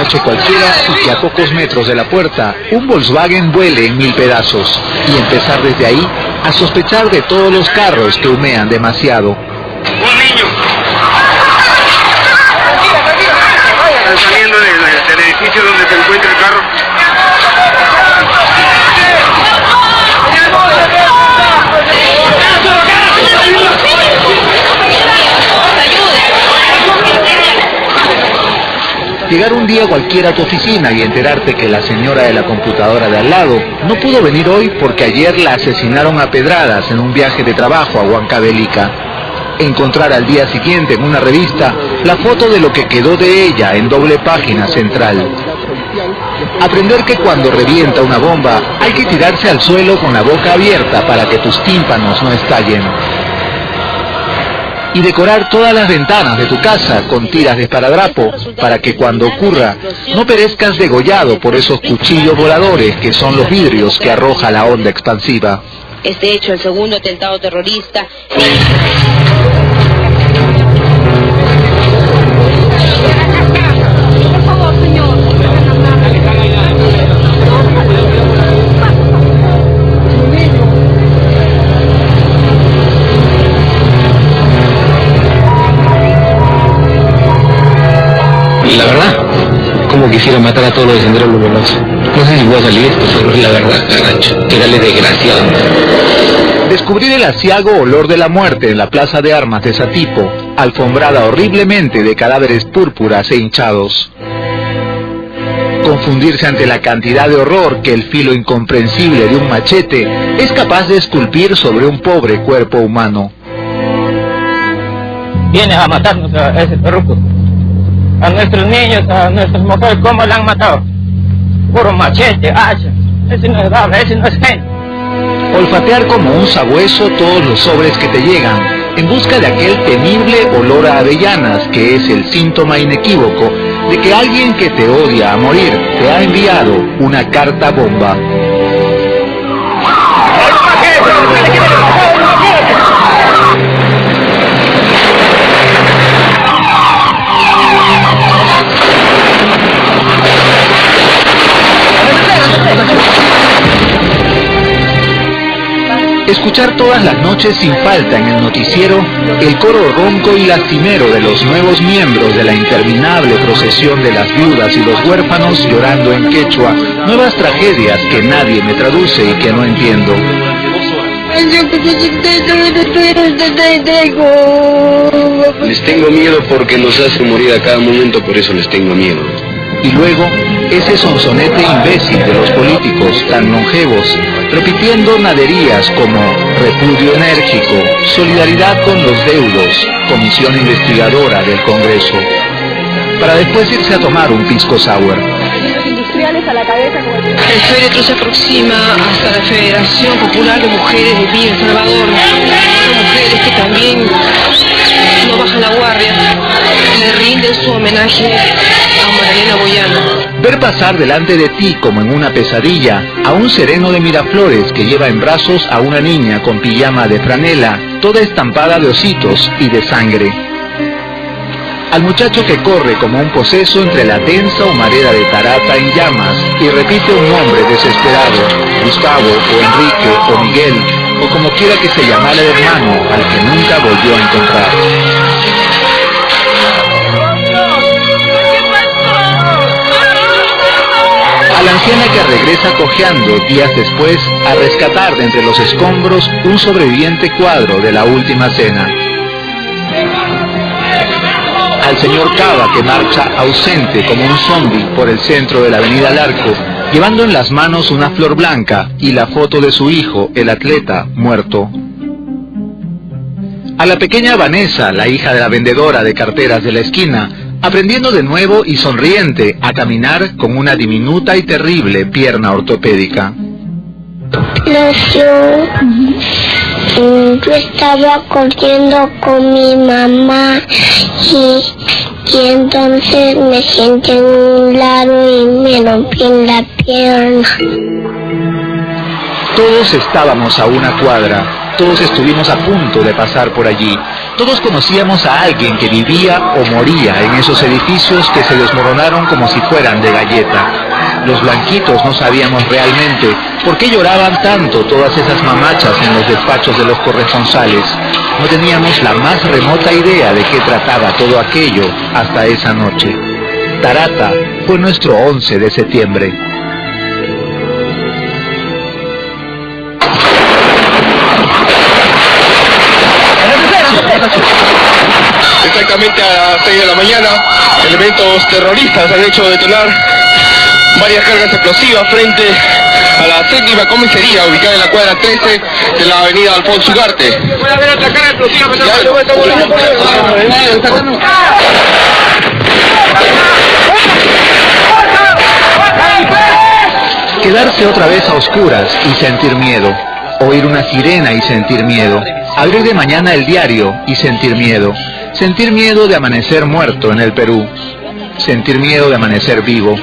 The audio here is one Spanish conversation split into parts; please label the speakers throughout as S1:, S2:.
S1: muchacho cualquiera y que a pocos metros de la puerta un Volkswagen vuele en 1000 pedazos, y empezar desde ahí a sospechar de todos los carros que humean demasiado.
S2: ¡Un niño! Están saliendo del edificio donde se encuentra el carro.
S1: Llegar un día cualquiera a tu oficina y enterarte que la señora de la computadora de al lado no pudo venir hoy porque ayer la asesinaron a pedradas en un viaje de trabajo a Huancavelica. Encontrar al día siguiente en una revista la foto de lo que quedó de ella en doble página central. Aprender que cuando revienta una bomba hay que tirarse al suelo con la boca abierta para que tus tímpanos no estallen. Y decorar todas las ventanas de tu casa con tiras de esparadrapo para que cuando ocurra no perezcas degollado por esos cuchillos voladores que son los vidrios que arroja la onda expansiva.
S3: Este hecho, el segundo atentado terrorista.
S4: La verdad, como quisiera matar a todos los de Sendero Luminoso. No sé si voy a salir esto, pero es la verdad, Carrancho. Tírale desgraciado.
S1: Descubrir el aciago olor de la muerte en la plaza de armas de Satipo, alfombrada horriblemente de cadáveres púrpuras e hinchados. Confundirse ante la cantidad de horror que el filo incomprensible de un machete es capaz de esculpir sobre un pobre cuerpo humano.
S5: Vienes a matarnos a ese perruco. A nuestros niños, a nuestras mujeres, ¿cómo la han matado? Puro machete, hacha. Ese no es dable, ese no es gente.
S1: Olfatear como un sabueso todos los sobres que te llegan, en busca de aquel temible olor a avellanas que es el síntoma inequívoco de que alguien que te odia a morir te ha enviado una carta bomba. Escuchar todas las noches sin falta en el noticiero el coro ronco y lastimero de los nuevos miembros de la interminable procesión de las viudas y los huérfanos llorando en quechua nuevas tragedias que nadie me traduce y que no entiendo.
S4: Les tengo miedo porque nos hacen morir a cada momento, por eso les tengo miedo.
S1: Y luego, ese sonsonete imbécil de los políticos tan longevos, repitiendo naderías como repudio enérgico, solidaridad con los deudos, comisión investigadora del Congreso, para después irse a tomar un pisco sour.
S3: El féretro se aproxima hasta la Federación Popular de Mujeres de Villa El Salvador. Son mujeres que también no bajan la guardia, le rinden su homenaje a Magdalena Boyano.
S1: Ver pasar delante de ti como en una pesadilla a un sereno de Miraflores que lleva en brazos a una niña con pijama de franela, toda estampada de ositos y de sangre. Al muchacho que corre como un poseso entre la densa humareda de Tarata en llamas y repite un nombre desesperado, Gustavo o Enrique o Miguel, o como quiera que se llamara el hermano al que nunca volvió a encontrar. A la anciana que regresa cojeando días después a rescatar de entre los escombros un sobreviviente cuadro de la última cena. Al señor Cava que marcha ausente como un zombi por el centro de la avenida Larco, llevando en las manos una flor blanca y la foto de su hijo, el atleta, muerto. A la pequeña Vanessa, la hija de la vendedora de carteras de la esquina, aprendiendo de nuevo y sonriente a caminar con una diminuta y terrible pierna ortopédica.
S6: Yo estaba corriendo con mi mamá y entonces me senté en un lado y me rompí en la pierna.
S1: Todos estábamos a una cuadra, todos estuvimos a punto de pasar por allí, Todos conocíamos a alguien que vivía o moría en esos edificios que se desmoronaron como si fueran de galleta. Los blanquitos no sabíamos realmente por qué lloraban tanto todas esas mamachas en los despachos de los corresponsales. No teníamos la más remota idea de qué trataba todo aquello hasta esa noche. Tarata fue nuestro 11 de septiembre.
S7: Exactamente a las 6 de la mañana, elementos terroristas han hecho detonar varias cargas explosivas frente a la 7ª comisaría ubicada en la cuadra 13 de la avenida Alfonso Ugarte.
S2: Puede haber otra carga explosiva,
S1: Quedarse otra vez a oscuras y sentir miedo. Oír una sirena y sentir miedo. Abrir de mañana el diario y sentir miedo. Sentir miedo de amanecer muerto en el Perú. Sentir miedo de amanecer vivo.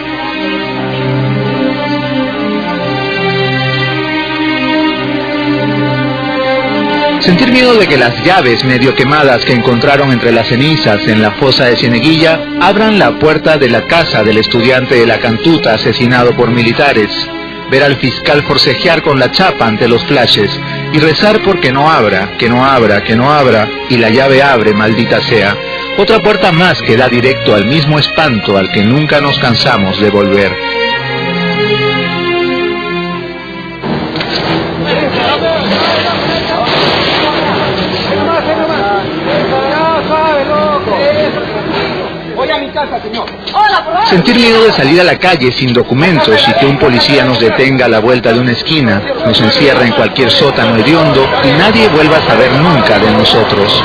S1: Sentir miedo de que las llaves medio quemadas que encontraron entre las cenizas en la fosa de Cieneguilla abran la puerta de la casa del estudiante de la Cantuta asesinado por militares. Ver al fiscal forcejear con la chapa ante los flashes y rezar porque no abra, que no abra, que no abra, y la llave abre, maldita sea. Otra puerta más que da directo al mismo espanto al que nunca nos cansamos de volver. Sentir miedo de salir a la calle sin documentos y que un policía nos detenga a la vuelta de una esquina, nos encierra en cualquier sótano hediondo y nadie vuelva a saber nunca de nosotros.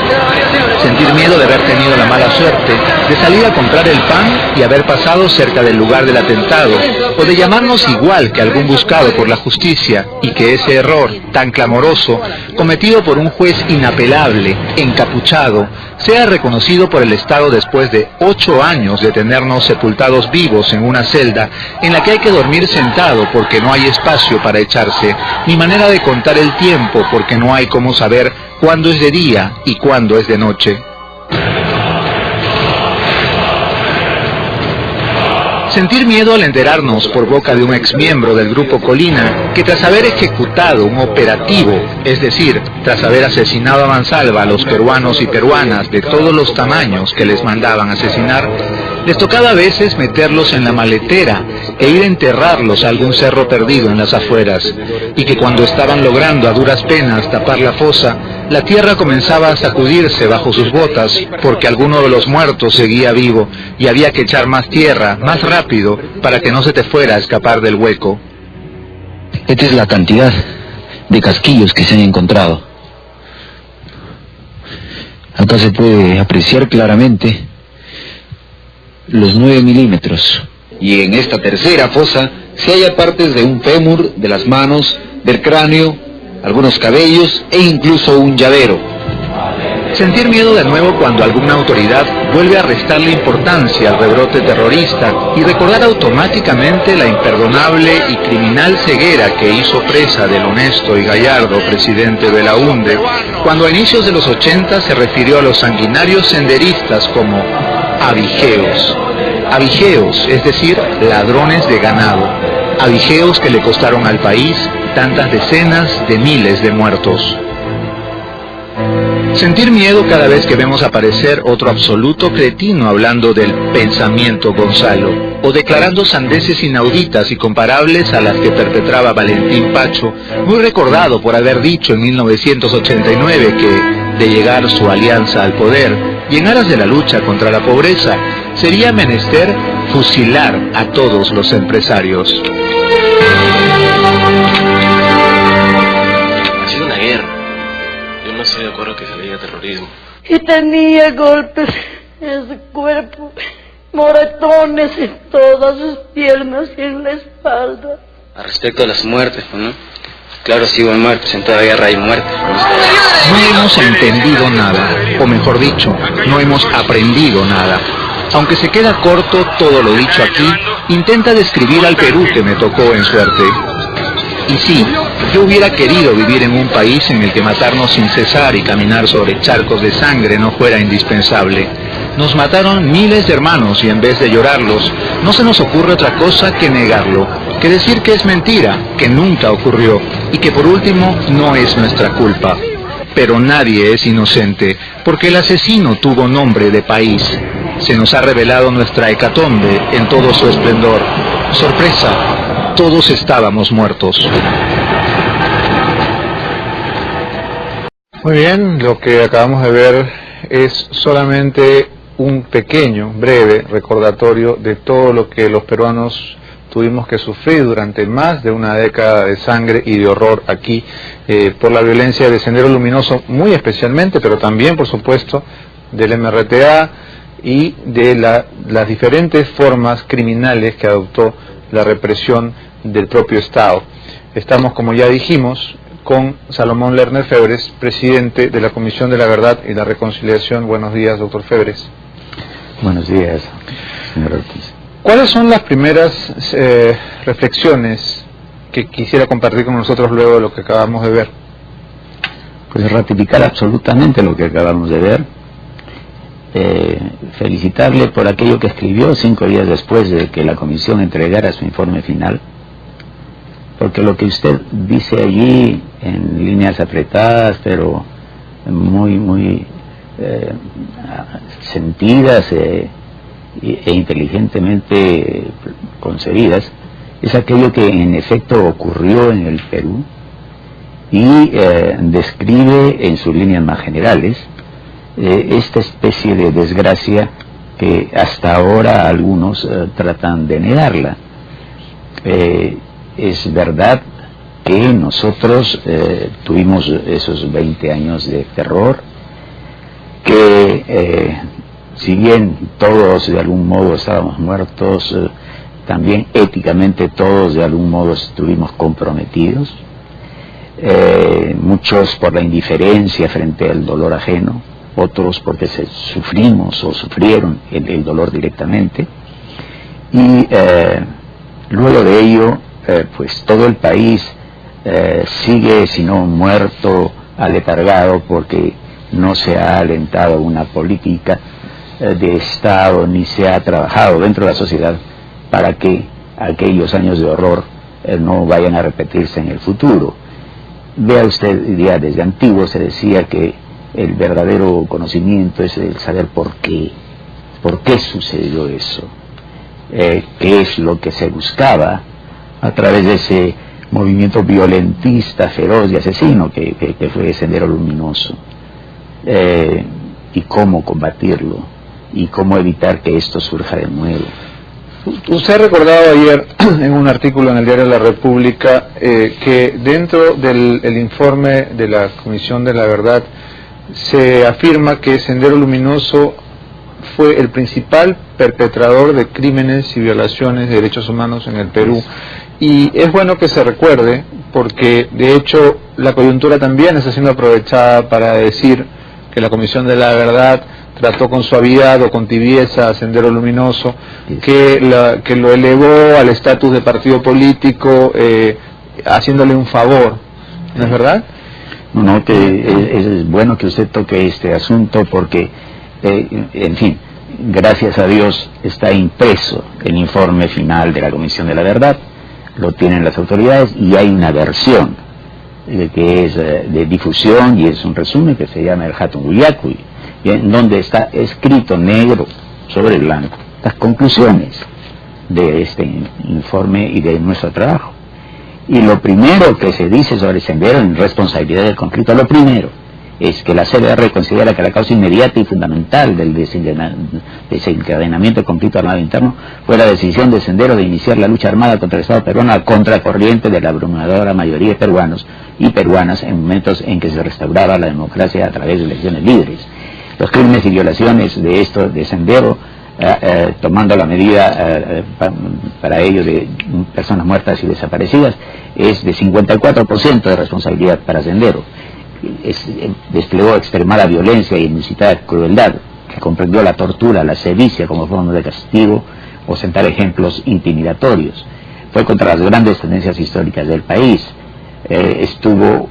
S1: Sentir miedo de haber tenido la mala suerte de salir a comprar el pan y haber pasado cerca del lugar del atentado, o de llamarnos igual que algún buscado por la justicia y que ese error tan clamoroso, cometido por un juez inapelable, encapuchado, sea reconocido por el Estado después de 8 años de tenernos sepultados vivos en una celda en la que hay que dormir sentado porque no hay espacio para echarse, ni manera de contar el tiempo porque no hay cómo saber cuándo es de día y cuándo es de noche. Sentir miedo al enterarnos por boca de un exmiembro del Grupo Colina que tras haber ejecutado un operativo, es decir, tras haber asesinado a mansalva a los peruanos y peruanas de todos los tamaños que les mandaban asesinar, les tocaba a veces meterlos en la maletera e ir a enterrarlos a algún cerro perdido en las afueras, y que cuando estaban logrando a duras penas tapar la fosa, la tierra comenzaba a sacudirse bajo sus botas porque alguno de los muertos seguía vivo y había que echar más tierra, más rápido, para que no se te fuera a escapar del hueco.
S4: Esta es la cantidad de casquillos que se han encontrado. Acá se puede apreciar claramente los 9 milímetros. Y en esta tercera fosa se halla partes de un fémur, de las manos, del cráneo, algunos cabellos e incluso un llavero.
S1: Sentir miedo de nuevo cuando alguna autoridad vuelve a restarle importancia al rebrote terrorista y recordar automáticamente la imperdonable y criminal ceguera que hizo presa del honesto y gallardo presidente Belaúnde, cuando a inicios de los 80 se refirió a los sanguinarios senderistas como avigeos. Avigeos, es decir, ladrones de ganado. Avigeos que le costaron al país tantas decenas de miles de muertos. Sentir miedo cada vez que vemos aparecer otro absoluto cretino hablando del pensamiento Gonzalo, o declarando sandeces inauditas y comparables a las que perpetraba Valentín Pacho, muy recordado por haber dicho en 1989 que, de llegar su alianza al poder, y en aras de la lucha contra la pobreza, sería menester fusilar a todos los empresarios.
S8: Ha sido una guerra. Yo no estoy de acuerdo que se le diga terrorismo.
S9: Y tenía golpes en su cuerpo, moretones en todas sus piernas y en la espalda.
S8: A respecto a las muertes, ¿no? Claro, sí hubo muertes, en toda guerra hay muertes, ¿no?
S1: No hemos entendido nada, o mejor dicho, no hemos aprendido nada. Aunque se queda corto todo lo dicho aquí, intenta describir al Perú que me tocó en suerte. Y sí, yo hubiera querido vivir en un país en el que matarnos sin cesar y caminar sobre charcos de sangre no fuera indispensable. Nos mataron miles de hermanos y en vez de llorarlos, no se nos ocurre otra cosa que negarlo, que decir que es mentira, que nunca ocurrió y que por último no es nuestra culpa. Pero nadie es inocente, porque el asesino tuvo nombre de país. Se nos ha revelado nuestra hecatombe en todo su esplendor. Sorpresa, todos estábamos muertos.
S10: Muy bien, lo que acabamos de ver es solamente un pequeño, breve recordatorio de todo lo que los peruanos tuvimos que sufrir durante más de una década de sangre y de horror aquí por la violencia de Sendero Luminoso, muy especialmente, pero también, por supuesto, del MRTA y de las diferentes formas criminales que adoptó la represión del propio Estado. Estamos, como ya dijimos, con Salomón Lerner Febres, presidente de la Comisión de la Verdad y la Reconciliación. Buenos días, doctor Febres.
S11: Buenos días, señor Ortiz.
S10: ¿Cuáles son las primeras reflexiones que quisiera compartir con nosotros luego de lo que acabamos de ver?
S11: Pues ratificar absolutamente lo que acabamos de ver, felicitarle por aquello que escribió 5 días después de que la comisión entregara su informe final, porque lo que usted dice allí en líneas apretadas, pero muy sentidas e inteligentemente concebidas, es aquello que en efecto ocurrió en el Perú y describe en sus líneas más generales esta especie de desgracia que hasta ahora algunos tratan de negarla. Es verdad que nosotros tuvimos esos 20 años de terror, que si bien todos de algún modo estábamos muertos, también éticamente todos de algún modo estuvimos comprometidos, muchos por la indiferencia frente al dolor ajeno, otros porque sufrimos o sufrieron el dolor directamente, y luego de ello pues todo el país sigue, si no muerto, aletargado, porque no se ha alentado una política de Estado, ni se ha trabajado dentro de la sociedad para que aquellos años de horror no vayan a repetirse en el futuro. Vea usted, ya desde antiguo se decía que el verdadero conocimiento es el saber por qué sucedió eso, qué es lo que se buscaba a través de ese movimiento violentista, feroz y asesino que fue Sendero Luminoso, y cómo combatirlo y cómo evitar que esto surja de nuevo.
S10: Usted ha recordado ayer en un artículo en el diario La República que dentro del informe de la Comisión de la Verdad se afirma que Sendero Luminoso fue el principal perpetrador de crímenes y violaciones de derechos humanos en el Perú. Y es bueno que se recuerde, porque de hecho la coyuntura también está siendo aprovechada para decir que la Comisión de la Verdad trató con suavidad o con tibieza a Sendero Luminoso, que lo elevó al estatus de partido político, haciéndole un favor, ¿no es verdad?
S11: No, que es bueno que usted toque este asunto porque, en fin, gracias a Dios está impreso el informe final de la Comisión de la Verdad, lo tienen las autoridades y hay una versión que es de difusión y es un resumen que se llama el Hatun Guyacuy, en donde está escrito negro sobre blanco las conclusiones de este informe y de nuestro trabajo. Y lo primero que se dice sobre Sendero en responsabilidad del conflicto, lo primero es que la CDR considera que la causa inmediata y fundamental del desencadenamiento del conflicto armado interno fue la decisión de Sendero de iniciar la lucha armada contra el Estado peruano a contracorriente de la abrumadora mayoría de peruanos y peruanas en momentos en que se restauraba la democracia a través de elecciones libres. Los crímenes y violaciones de Sendero, tomando la medida para ello de personas muertas y desaparecidas, es de 54% de responsabilidad para Sendero. Desplegó extremada violencia y inusitada crueldad, que comprendió la tortura, la sevicia como forma de castigo o sentar ejemplos intimidatorios. Fue contra las grandes tendencias históricas del país, estuvo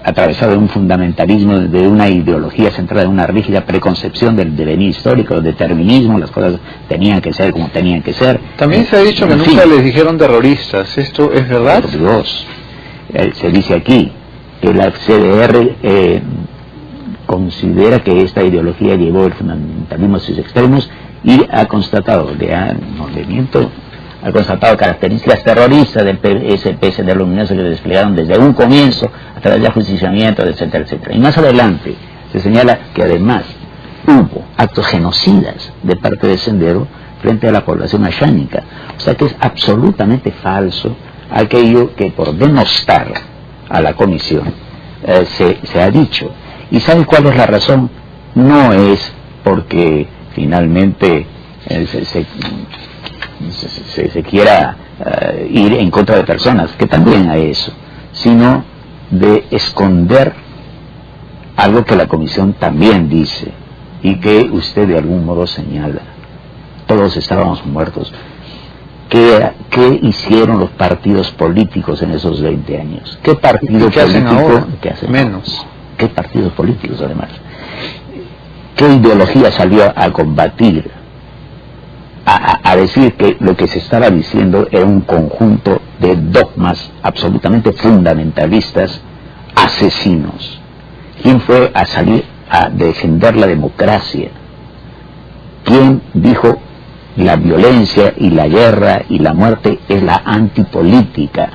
S11: atravesado de un fundamentalismo, de una ideología centrada en una rígida preconcepción del devenir histórico, del determinismo, las cosas tenían que ser como tenían que ser.
S10: También se ha dicho que nunca les dijeron terroristas, ¿esto es verdad?
S11: Por Dios, se dice aquí que la CDR considera que esta ideología llevó el fundamentalismo a sus extremos y ha constatado, ha constatado características terroristas del PSPC Luminoso que se desplegaron desde un comienzo a través de ajusticiamientos, etcétera, etcétera. Y más adelante se señala que además hubo actos genocidas de parte de Sendero frente a la población ashánica. O sea que es absolutamente falso aquello que por denostar a la comisión se ha dicho. ¿Y sabe cuál es la razón? No es porque finalmente se quiera ir en contra de personas, que también hay eso, sino de esconder algo que la comisión también dice y que usted de algún modo señala. Todos estábamos muertos. ¿Qué hicieron los partidos políticos en esos 20 años? ¿Qué partido
S10: político? ¿Hacen ahora?
S11: ¿Qué hacen
S10: menos?
S11: Ahora? ¿Qué partidos políticos además? ¿Qué ideología salió a combatir? A decir que lo que se estaba diciendo era un conjunto de dogmas absolutamente fundamentalistas, asesinos. ¿Quién fue a salir a defender la democracia? ¿Quién dijo la violencia y la guerra y la muerte es la antipolítica?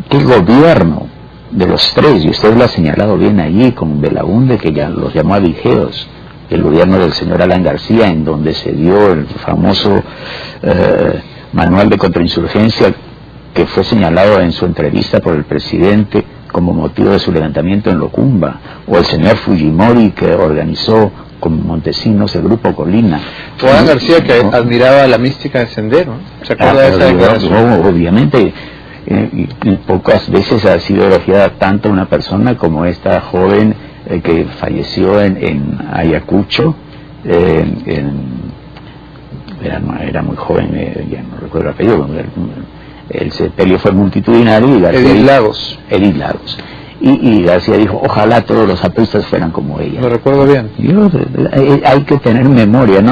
S11: ¿Qué gobierno de los tres? Y usted lo ha señalado bien allí con Belaúnde, que ya los llamó abigeos. El gobierno del señor Alan García, en donde se dio el famoso manual de contrainsurgencia que fue señalado en su entrevista por el presidente como motivo de su levantamiento en Locumba, o el señor Fujimori, que organizó con Montesinos el grupo Colina.
S10: O Alan García, que admiraba la mística de Sendero, ¿se acuerda de esa declaración?
S11: No, obviamente, y pocas veces ha sido elogiada tanto una persona como esta joven que falleció en Ayacucho, era muy joven, ya no recuerdo el apellido, el sepelio fue multitudinario y García Edith Lagos. Y García dijo, ojalá todos los apristas fueran como ella.
S10: Lo recuerdo bien.
S11: Hay que tener memoria,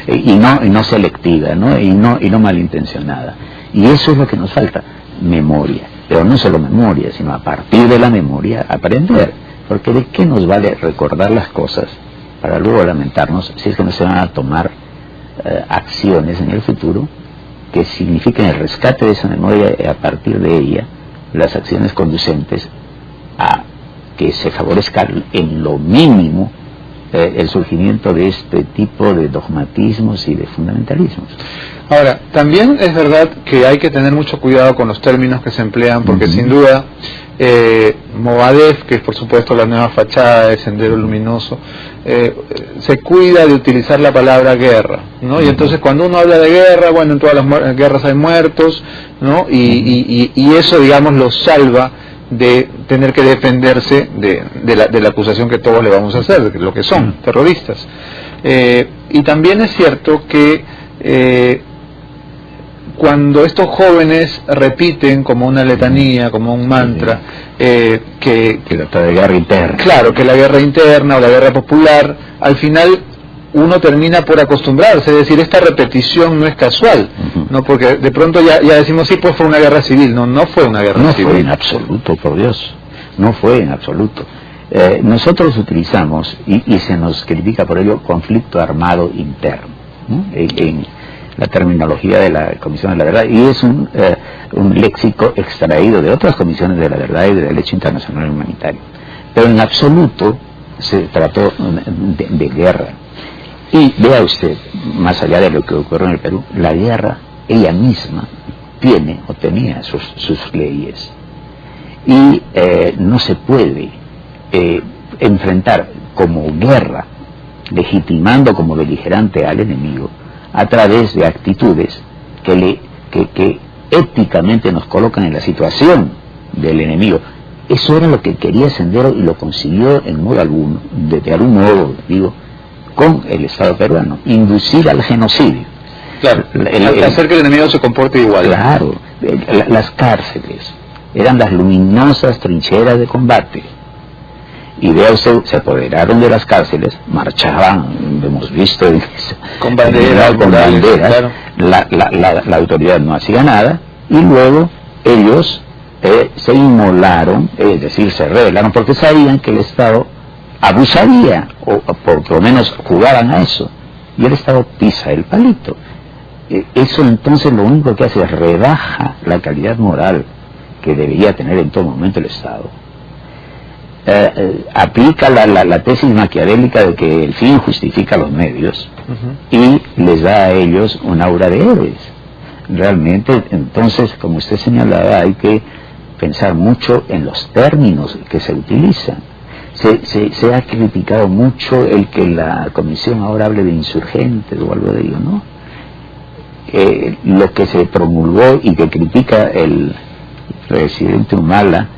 S11: y no selectiva, y no malintencionada. Y eso es lo que nos falta, memoria. Pero no solo memoria, sino a partir de la memoria aprender. Porque ¿de qué nos vale recordar las cosas para luego lamentarnos si es que no se van a tomar acciones en el futuro que signifiquen el rescate de esa memoria y a partir de ella las acciones conducentes a que se favorezca en lo mínimo el surgimiento de este tipo de dogmatismos y de fundamentalismos?
S10: Ahora, también es verdad que hay que tener mucho cuidado con los términos que se emplean, porque sin duda Movadef, que es por supuesto la nueva fachada de Sendero Luminoso, se cuida de utilizar la palabra guerra, ¿no? Y entonces cuando uno habla de guerra, bueno, en todas las guerras hay muertos, ¿no? Y eso, digamos, lo salva de tener que defenderse de la acusación que todos le vamos a hacer, de lo que son terroristas. Y también es cierto que cuando estos jóvenes repiten como una letanía, como un mantra, que
S11: trata de guerra interna.
S10: Claro, que la guerra interna o la guerra popular, al final uno termina por acostumbrarse, es decir, esta repetición no es casual, ¿no? Porque de pronto ya decimos, sí, pues fue una guerra civil. No fue una guerra civil.
S11: No fue en absoluto, por Dios, no fue en absoluto. Nosotros utilizamos, y se nos critica por ello, conflicto armado interno, ¿no? En la terminología de la Comisión de la Verdad, y es un léxico extraído de otras comisiones de la verdad y de derecho internacional humanitario. Pero en absoluto se trató de guerra. Y vea usted, más allá de lo que ocurrió en el Perú, la guerra ella misma tiene o tenía sus leyes. Y no se puede enfrentar como guerra, legitimando como beligerante al enemigo, a través de actitudes que éticamente nos colocan en la situación del enemigo. Eso era lo que quería Sendero y lo consiguió en modo alguno, de algún modo, digo, con el Estado peruano, inducir al genocidio.
S10: Claro, hacer que el enemigo se comporte igual.
S11: Claro, las cárceles, eran las luminosas trincheras de combate. Y vea usted, se apoderaron de las cárceles, marchaban, hemos visto
S10: con banderas,
S11: claro. La autoridad no hacía nada, y luego ellos se inmolaron, es decir, se rebelaron, porque sabían que el Estado abusaría, o por lo menos jugaban a eso, y el Estado pisa el palito. Eso entonces lo único que hace es rebaja la calidad moral que debería tener en todo momento el Estado. Aplica la tesis maquiavélica de que el fin justifica los medios, y les da a ellos un aura de héroes. Realmente, entonces, como usted señalaba, hay que pensar mucho en los términos que se utilizan. Se ha criticado mucho el que la comisión ahora hable de insurgentes o algo de ello, ¿no? Lo que se promulgó y que critica el presidente Humala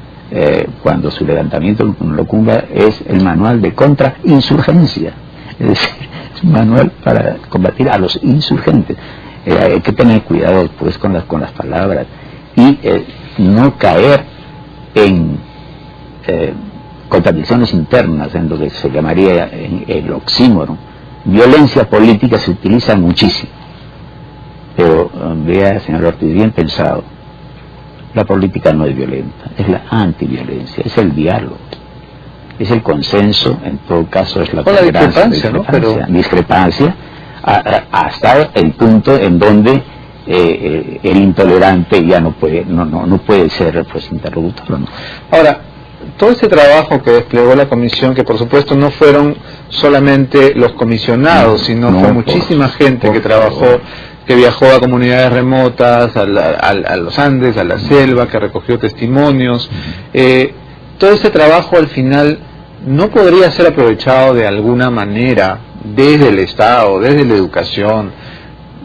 S11: cuando su levantamiento lo cumba es el manual de contrainsurgencia, es decir, es un manual para combatir a los insurgentes. Hay que tener cuidado pues con las palabras y no caer en contradicciones internas, en lo que se llamaría el oxímoron. Violencia política se utiliza muchísimo, pero vea, señor Ortiz, bien pensado, la política no es violenta, es la antiviolencia, es el diálogo, es el consenso, en todo caso es la
S10: discrepancia, ¿no? Pero
S11: discrepancia hasta el punto en donde el intolerante ya no puede ser pues interlocutor, ¿no?
S10: Ahora, todo este trabajo que desplegó la comisión, que por supuesto no fueron solamente los comisionados, sino fue muchísima gente que trabajó, que viajó a comunidades remotas, a los Andes, a la selva, que recogió testimonios. Todo ese trabajo al final no podría ser aprovechado de alguna manera desde el Estado, desde la educación,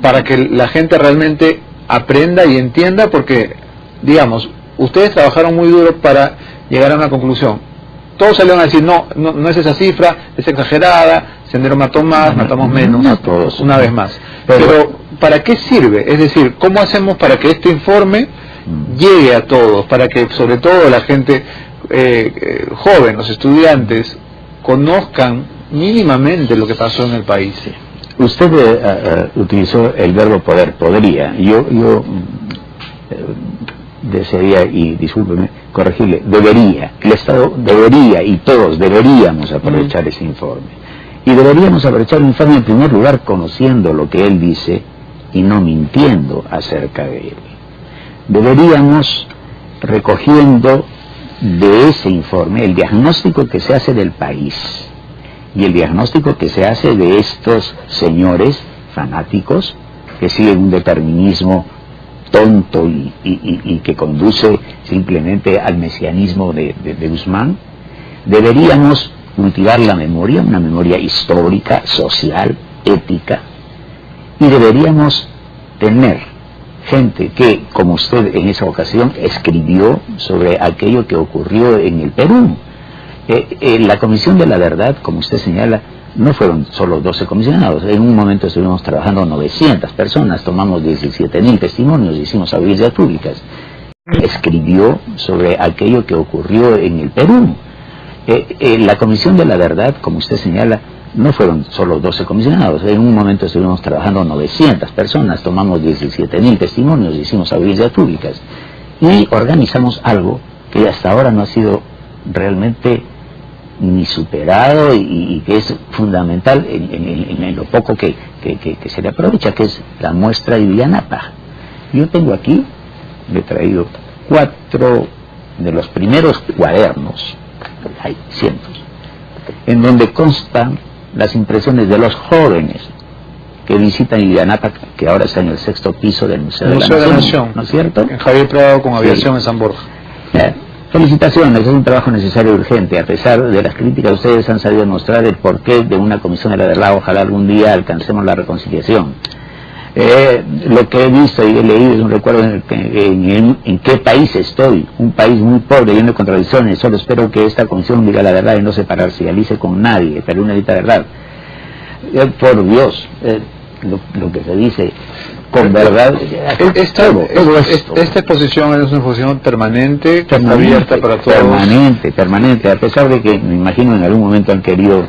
S10: para que la gente realmente aprenda y entienda, porque, digamos, ustedes trabajaron muy duro para llegar a una conclusión. Todos salieron a decir, no es esa cifra, es exagerada, Sendero mató más, matamos menos,
S11: no todos,
S10: una vez más. Pero, ¿para qué sirve? Es decir, ¿cómo hacemos para que este informe llegue a todos? Para que, sobre todo, la gente joven, los estudiantes, conozcan mínimamente lo que pasó en el país.
S11: Usted utilizó el verbo poder, podría. Yo desearía, y discúlpeme, corregirle, debería. El Estado debería, y todos deberíamos aprovechar ese informe. Y deberíamos aprovechar el informe en primer lugar conociendo lo que él dice y no mintiendo acerca de él. Deberíamos, recogiendo de ese informe el diagnóstico que se hace del país y el diagnóstico que se hace de estos señores fanáticos que siguen un determinismo tonto y que conduce simplemente al mesianismo de Guzmán. Deberíamos cultivar la memoria, una memoria histórica, social, ética, y deberíamos tener gente que, como usted en esa ocasión, escribió sobre aquello que ocurrió en el Perú. La Comisión de la Verdad, como usted señala, no fueron solo 12 comisionados. En un momento estuvimos trabajando 900 personas, tomamos 17.000 testimonios, hicimos audiencias públicas. Escribió sobre aquello que ocurrió en el Perú. La Comisión de la Verdad, como usted señala, no fueron solo 12 comisionados. En un momento estuvimos trabajando 900 personas, tomamos 17.000 testimonios, hicimos audiencias públicas y organizamos algo que hasta ahora no ha sido realmente ni superado y que es fundamental en lo poco que se le aprovecha, que es la muestra de Villanapa. Yo tengo aquí, le he traído 4 de los primeros cuadernos, hay cientos, en donde constan las impresiones de los jóvenes que visitan Villanapa, que ahora está en el 6º piso del Museo de la Nación, ¿no es cierto?
S10: En Javier Prado con aviación en San Borja.
S11: Felicitaciones, es un trabajo necesario y urgente. A pesar de las críticas, ustedes han sabido mostrar el porqué de una comisión de la verdad. Ojalá algún día alcancemos la reconciliación. Lo que he visto y he leído es un recuerdo en qué país estoy, un país muy pobre, lleno de contradicciones. Solo espero que esta comisión diga la verdad y no se parcialice con nadie, pero una dita verdad. Por Dios, lo que se dice, con verdad.
S10: Esta exposición es una exposición permanente, que está abierta para todos.
S11: Permanente, a pesar de que me imagino en algún momento han querido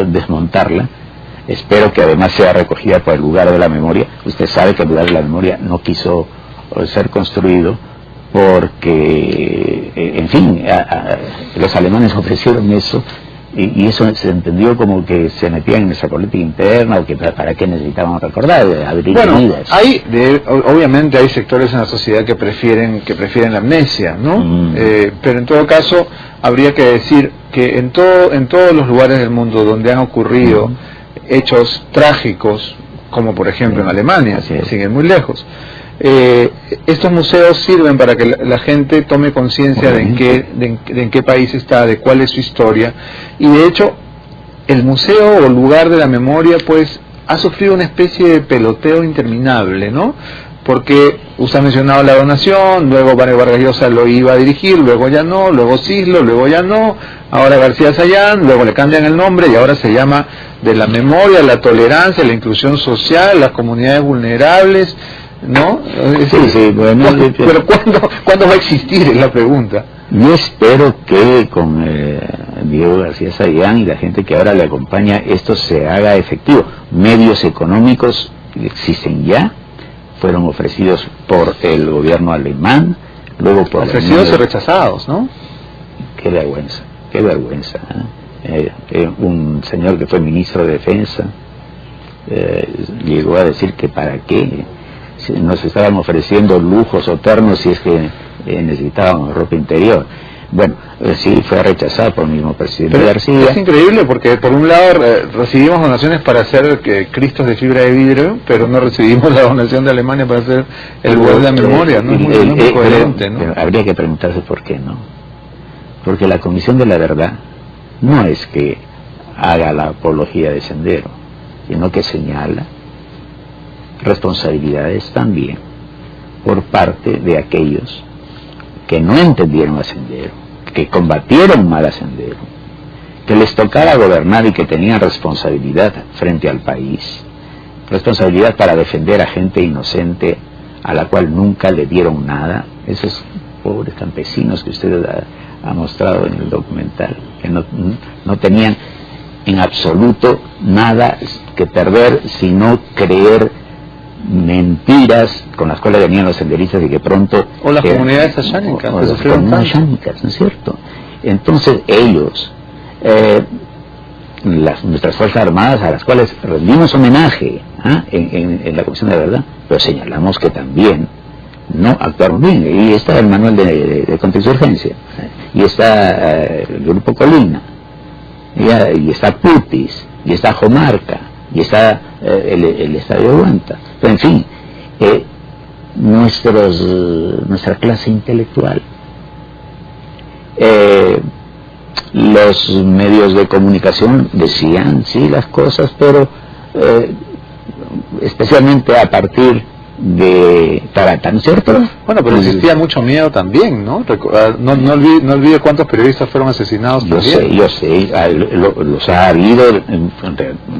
S11: desmontarla. Espero que además sea recogida por el lugar de la memoria. Usted sabe que el lugar de la memoria no quiso ser construido porque, en fin, los alemanes ofrecieron eso y eso se entendió como que se metían en nuestra política interna o que para qué necesitaban recordar, abrir heridas.
S10: Obviamente hay sectores en la sociedad que prefieren la amnesia, ¿no? Pero en todo caso habría que decir que en todos los lugares del mundo donde han ocurrido hechos trágicos, como por ejemplo en Alemania, sin ir muy lejos, estos museos sirven para que la gente tome conciencia de en qué país está, de cuál es su historia, y de hecho el museo o lugar de la memoria pues ha sufrido una especie de peloteo interminable, ¿no? Porque usted ha mencionado la donación, luego Vargas Llosa lo iba a dirigir, luego ya no, luego Cislo, luego ya no, ahora García Sayán, luego le cambian el nombre y ahora se llama de la memoria, la tolerancia, la inclusión social, las comunidades vulnerables, ¿no?
S11: Bueno,
S10: pero ¿cuándo va a existir? Es la pregunta.
S11: Yo espero que con Diego García Sayán y la gente que ahora le acompaña esto se haga efectivo. Medios económicos existen ya, fueron ofrecidos por el gobierno alemán, luego por
S10: ofrecidos y rechazados, ¿no?
S11: Qué vergüenza, un señor que fue ministro de Defensa llegó a decir que para qué nos estaban ofreciendo lujos o ternos si es que necesitábamos ropa interior. Bueno, sí, fue rechazado por el mismo presidente García.
S10: Es increíble porque por un lado recibimos donaciones para hacer cristos de fibra de vidrio, pero no recibimos la donación de Alemania para hacer el lugar de la memoria, ¿no? Es muy coherente, ¿no?
S11: Habría que preguntarse por qué no. Porque la Comisión de la Verdad no es que haga la apología de Sendero, sino que señala responsabilidades también por parte de aquellos que no entendieron a Sendero, que combatieron mal a Sendero, que les tocaba gobernar y que tenían responsabilidad frente al país, responsabilidad para defender a gente inocente a la cual nunca le dieron nada, esos pobres campesinos que usted ha mostrado en el documental, que no tenían en absoluto nada que perder, sino creer mentiras con las cuales venían los senderistas y que pronto...
S10: O las comunidades ayánicas,
S11: ¿no es cierto? Entonces ellos, nuestras Fuerzas Armadas, a las cuales rendimos homenaje en la Comisión de la Verdad, pero señalamos que también no actuaron bien. Y está el manual de contexto de urgencia, y está el Grupo Colina, y está Putis, y está Jomarca, y está el Estadio Aguanta. Pero en fin, nuestra clase intelectual, los medios de comunicación decían sí las cosas, pero especialmente a partir de Tarata, ¿no es cierto?
S10: Bueno, pero existía mucho miedo también, ¿no? No olvide cuántos periodistas fueron asesinados también.
S11: Yo sé, los ha habido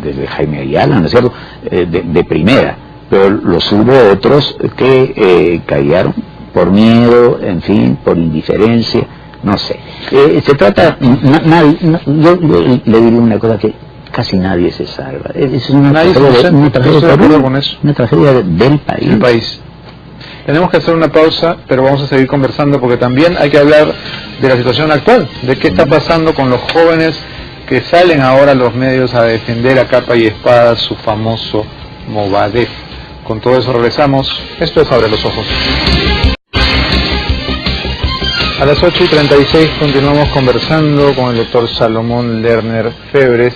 S11: desde Jaime Ayala, ¿no es cierto? De primera, pero los hubo otros que cayeron por miedo, en fin, por indiferencia, no sé. Se trata, yo le diría una cosa que casi nadie se salva. Es una tragedia del país.
S10: El país. Tenemos que hacer una pausa, pero vamos a seguir conversando porque también hay que hablar de la situación actual, de qué está pasando con los jóvenes que salen ahora a los medios a defender a capa y espada su famoso Movadef. Con todo eso regresamos. Esto es Abre los Ojos. A las 8:36 continuamos conversando con el doctor Salomón Lerner Febres,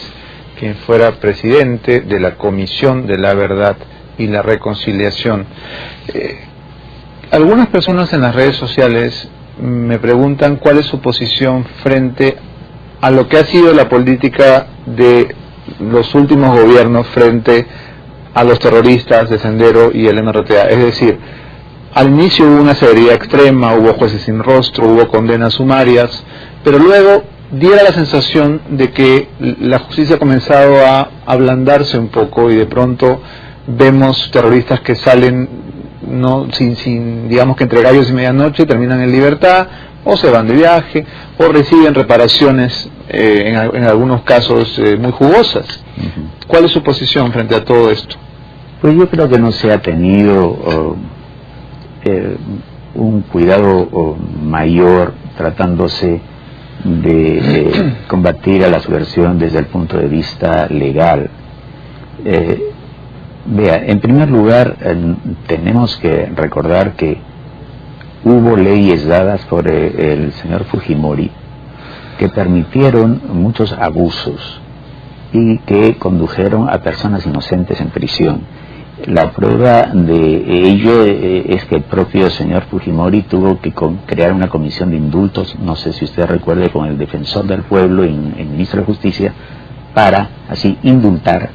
S10: quien fuera presidente de la Comisión de la Verdad y la Reconciliación. Algunas personas en las redes sociales me preguntan cuál es su posición frente a lo que ha sido la política de los últimos gobiernos frente a los terroristas de Sendero y el MRTA. Es decir, al inicio hubo una severidad extrema, hubo jueces sin rostro, hubo condenas sumarias, pero luego diera la sensación de que la justicia ha comenzado a ablandarse un poco y de pronto vemos terroristas que salen no sin digamos que entre gallos y medianoche terminan en libertad, o se van de viaje, o reciben reparaciones en algunos casos muy jugosas. ¿Cuál es su posición frente a todo esto?
S11: Pues yo creo que no se ha tenido un cuidado mayor tratándose de combatir a la subversión desde el punto de vista legal. Vea, en primer lugar, tenemos que recordar que hubo leyes dadas por el señor Fujimori que permitieron muchos abusos y que condujeron a personas inocentes en prisión. La prueba de ello es que el propio señor Fujimori tuvo que crear una comisión de indultos, no sé si usted recuerde, con el defensor del pueblo y el ministro de Justicia, para así indultar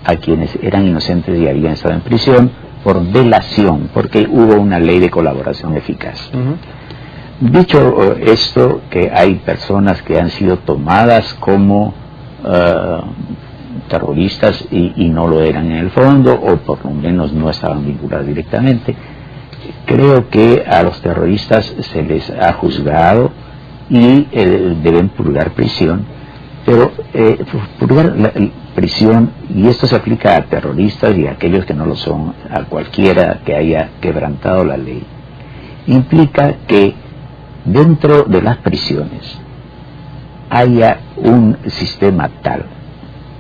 S11: a quienes eran inocentes y habían estado en prisión por delación, porque hubo una ley de colaboración eficaz. Dicho esto, que hay personas que han sido tomadas como terroristas y no lo eran en el fondo, o por lo menos no estaban vinculados directamente, creo que a los terroristas se les ha juzgado y deben purgar prisión, pero purgar prisión, y esto se aplica a terroristas y a aquellos que no lo son, a cualquiera que haya quebrantado la ley, implica que dentro de las prisiones haya un sistema tal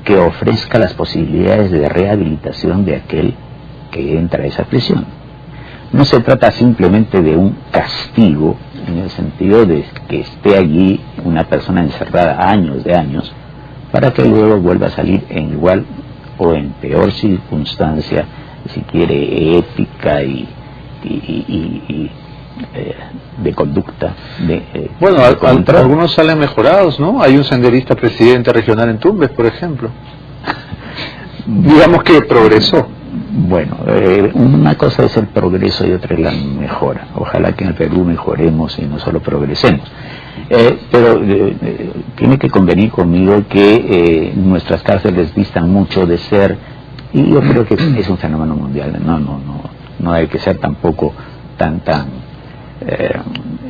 S11: que ofrezca las posibilidades de rehabilitación de aquel que entra a esa prisión. No se trata simplemente de un castigo, en el sentido de que esté allí una persona encerrada años de años, para que luego vuelva a salir en igual o en peor circunstancia, si quiere, ética y de conducta.
S10: Bueno, algunos salen mejorados, ¿no? Hay un senderista presidente regional en Tumbes, por ejemplo. Digamos que progresó.
S11: Bueno, una cosa es el progreso y otra es la mejora. Ojalá que en el Perú mejoremos y no solo progresemos. Pero tiene que convenir conmigo que nuestras cárceles distan mucho de ser, y yo creo que es un fenómeno mundial. No hay que ser tampoco tan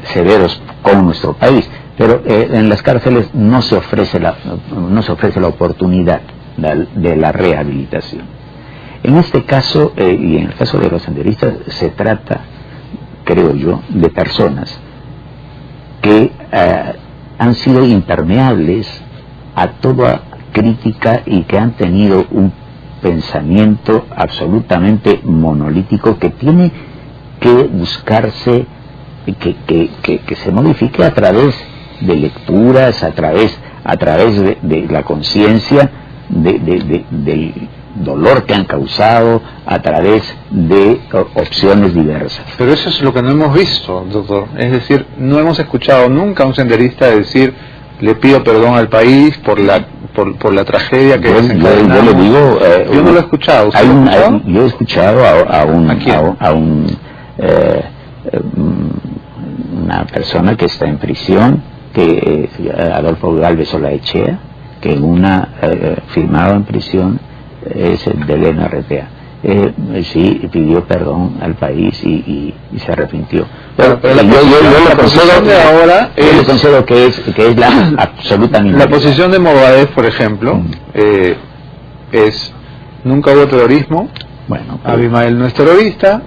S11: severos con nuestro país, pero en las cárceles no se ofrece la oportunidad de la rehabilitación. En este caso, y en el caso de los senderistas, se trata, creo yo, de personas que han sido impermeables a toda crítica y que han tenido un pensamiento absolutamente monolítico que tiene que buscarse, que se modifique a través de lecturas, a través de la conciencia del dolor que han causado, a través de opciones diversas.
S10: Pero eso es lo que no hemos visto, doctor. Es decir, no hemos escuchado nunca a un senderista decir: le pido perdón al país por la tragedia que desencadenamos.
S11: Yo le digo,
S10: yo no lo he escuchado.
S11: Yo he escuchado a una persona que está en prisión, que Adolfo Galvez Olaechea, que firmado en prisión, es del NRTA. Sí, pidió perdón al país y se arrepintió. Pero yo le concedo que es la absoluta minoría.
S10: La posición de Movadez, por ejemplo, es: nunca hubo terrorismo.
S11: Bueno,
S10: Abimael no es terrorista,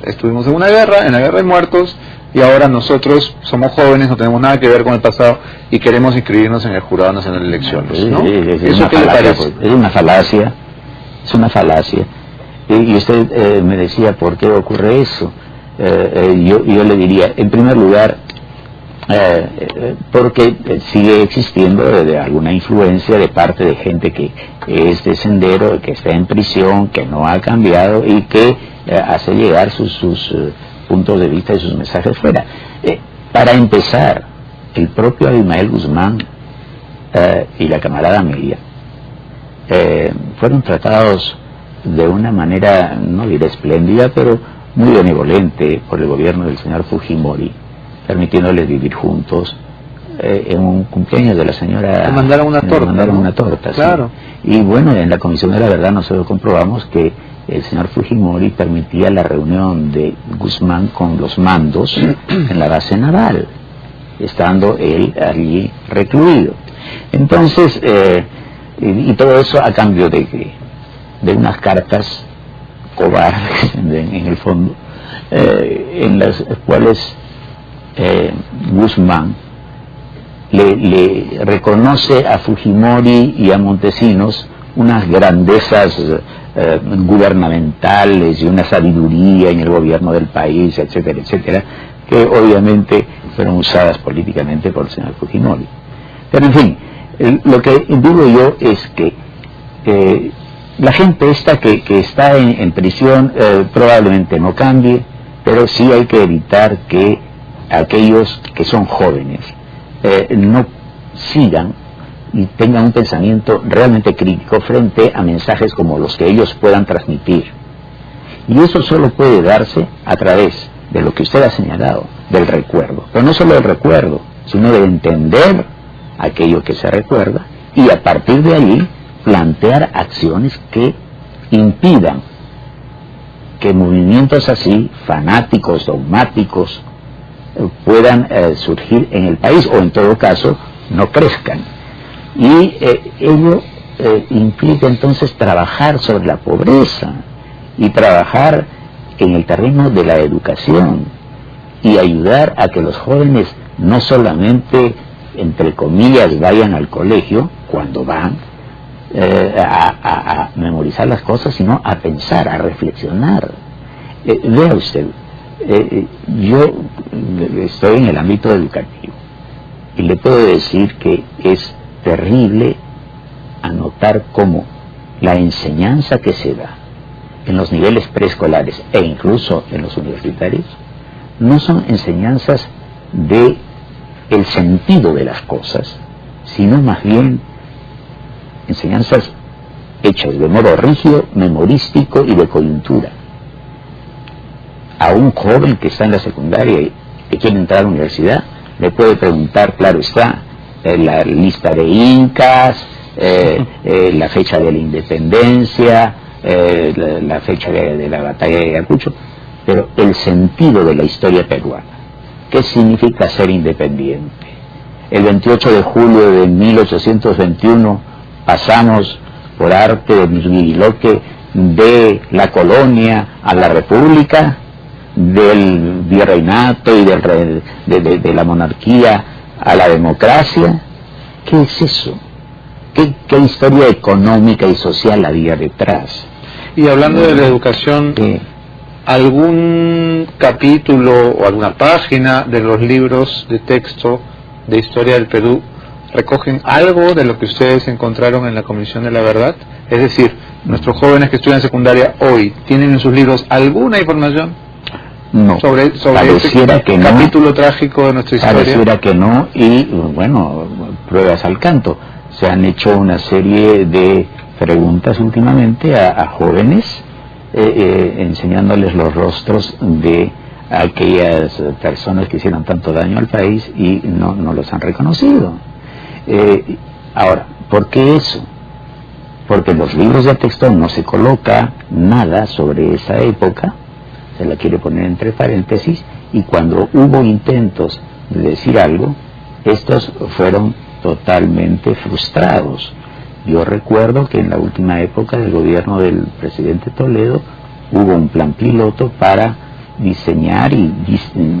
S10: estuvimos en la guerra hay muertos, y ahora nosotros somos jóvenes, no tenemos nada que ver con el pasado y queremos inscribirnos en el Jurado Nacional de Elecciones, ¿no?
S11: ¿Eso qué le parece? Es una falacia. Y usted me decía, ¿por qué ocurre eso? Yo le diría, en primer lugar, porque sigue existiendo alguna influencia de parte de gente que es de Sendero, que está en prisión, que no ha cambiado y que hace llegar sus puntos de vista y sus mensajes fuera. Para empezar, el propio Abimael Guzmán y la camarada Amelia fueron tratados de una manera, no diré espléndida, pero muy benevolente por el gobierno del señor Fujimori, permitiéndoles vivir juntos, en un cumpleaños de la señora...
S10: Le mandaron una torta.
S11: Le mandaron una torta,
S10: claro.
S11: Sí. Y bueno, en la Comisión de la Verdad nosotros comprobamos que el señor Fujimori permitía la reunión de Guzmán con los mandos en la base naval, estando él allí recluido. Entonces, y todo eso a cambio de unas cartas cobardes en el fondo, en las cuales Guzmán le reconoce a Fujimori y a Montesinos unas grandezas gubernamentales y una sabiduría en el gobierno del país, etcétera, etcétera, que obviamente fueron usadas políticamente por el señor Fujimori. Pero en fin, lo que digo yo es que la gente esta que está en prisión probablemente no cambie, pero sí hay que evitar que aquellos que son jóvenes no sigan y tengan un pensamiento realmente crítico frente a mensajes como los que ellos puedan transmitir. Y eso solo puede darse a través de lo que usted ha señalado, del recuerdo. Pero no solo del recuerdo, sino de entender aquello que se recuerda y a partir de allí plantear acciones que impidan que movimientos así, fanáticos, dogmáticos, puedan surgir en el país, o en todo caso no crezcan. Y ello implica entonces trabajar sobre la pobreza y trabajar en el terreno de la educación y ayudar a que los jóvenes no solamente, entre comillas, vayan al colegio cuando van a memorizar las cosas, sino a pensar, a reflexionar. Vea usted, yo estoy en el ámbito educativo y le puedo decir que es terrible anotar cómo la enseñanza que se da en los niveles preescolares e incluso en los universitarios no son enseñanzas de el sentido de las cosas, sino más bien enseñanzas hechas de modo rígido, memorístico y de coyuntura. A un joven que está en la secundaria y que quiere entrar a la universidad, le puede preguntar, claro está, la lista de incas, la fecha de la independencia, la fecha de la batalla de Ayacucho, pero el sentido de la historia peruana. ¿Qué significa ser independiente? El 28 de julio de 1821 pasamos por arte de Mirguiloque de la colonia a la república, del virreinato y de la monarquía a la democracia. ¿Qué es eso? ¿Qué historia económica y social había detrás?
S10: Y hablando de la educación, ¿algún capítulo o alguna página de los libros de texto de historia del Perú recogen algo de lo que ustedes encontraron en la Comisión de la Verdad? Es decir, nuestros jóvenes que estudian secundaria hoy, ¿tienen en sus libros alguna información
S11: no,
S10: sobre este
S11: que
S10: capítulo trágico de nuestra historia?
S11: Pareciera que no, y bueno, pruebas al canto. Se han hecho una serie de preguntas últimamente a jóvenes, enseñándoles los rostros de aquellas personas que hicieron tanto daño al país y no los han reconocido. Ahora, ¿por qué eso? Porque en los libros de texto no se coloca nada sobre esa época, se la quiere poner entre paréntesis, y cuando hubo intentos de decir algo, estos fueron totalmente frustrados. Yo recuerdo que en la última época del gobierno del presidente Toledo hubo un plan piloto para diseñar y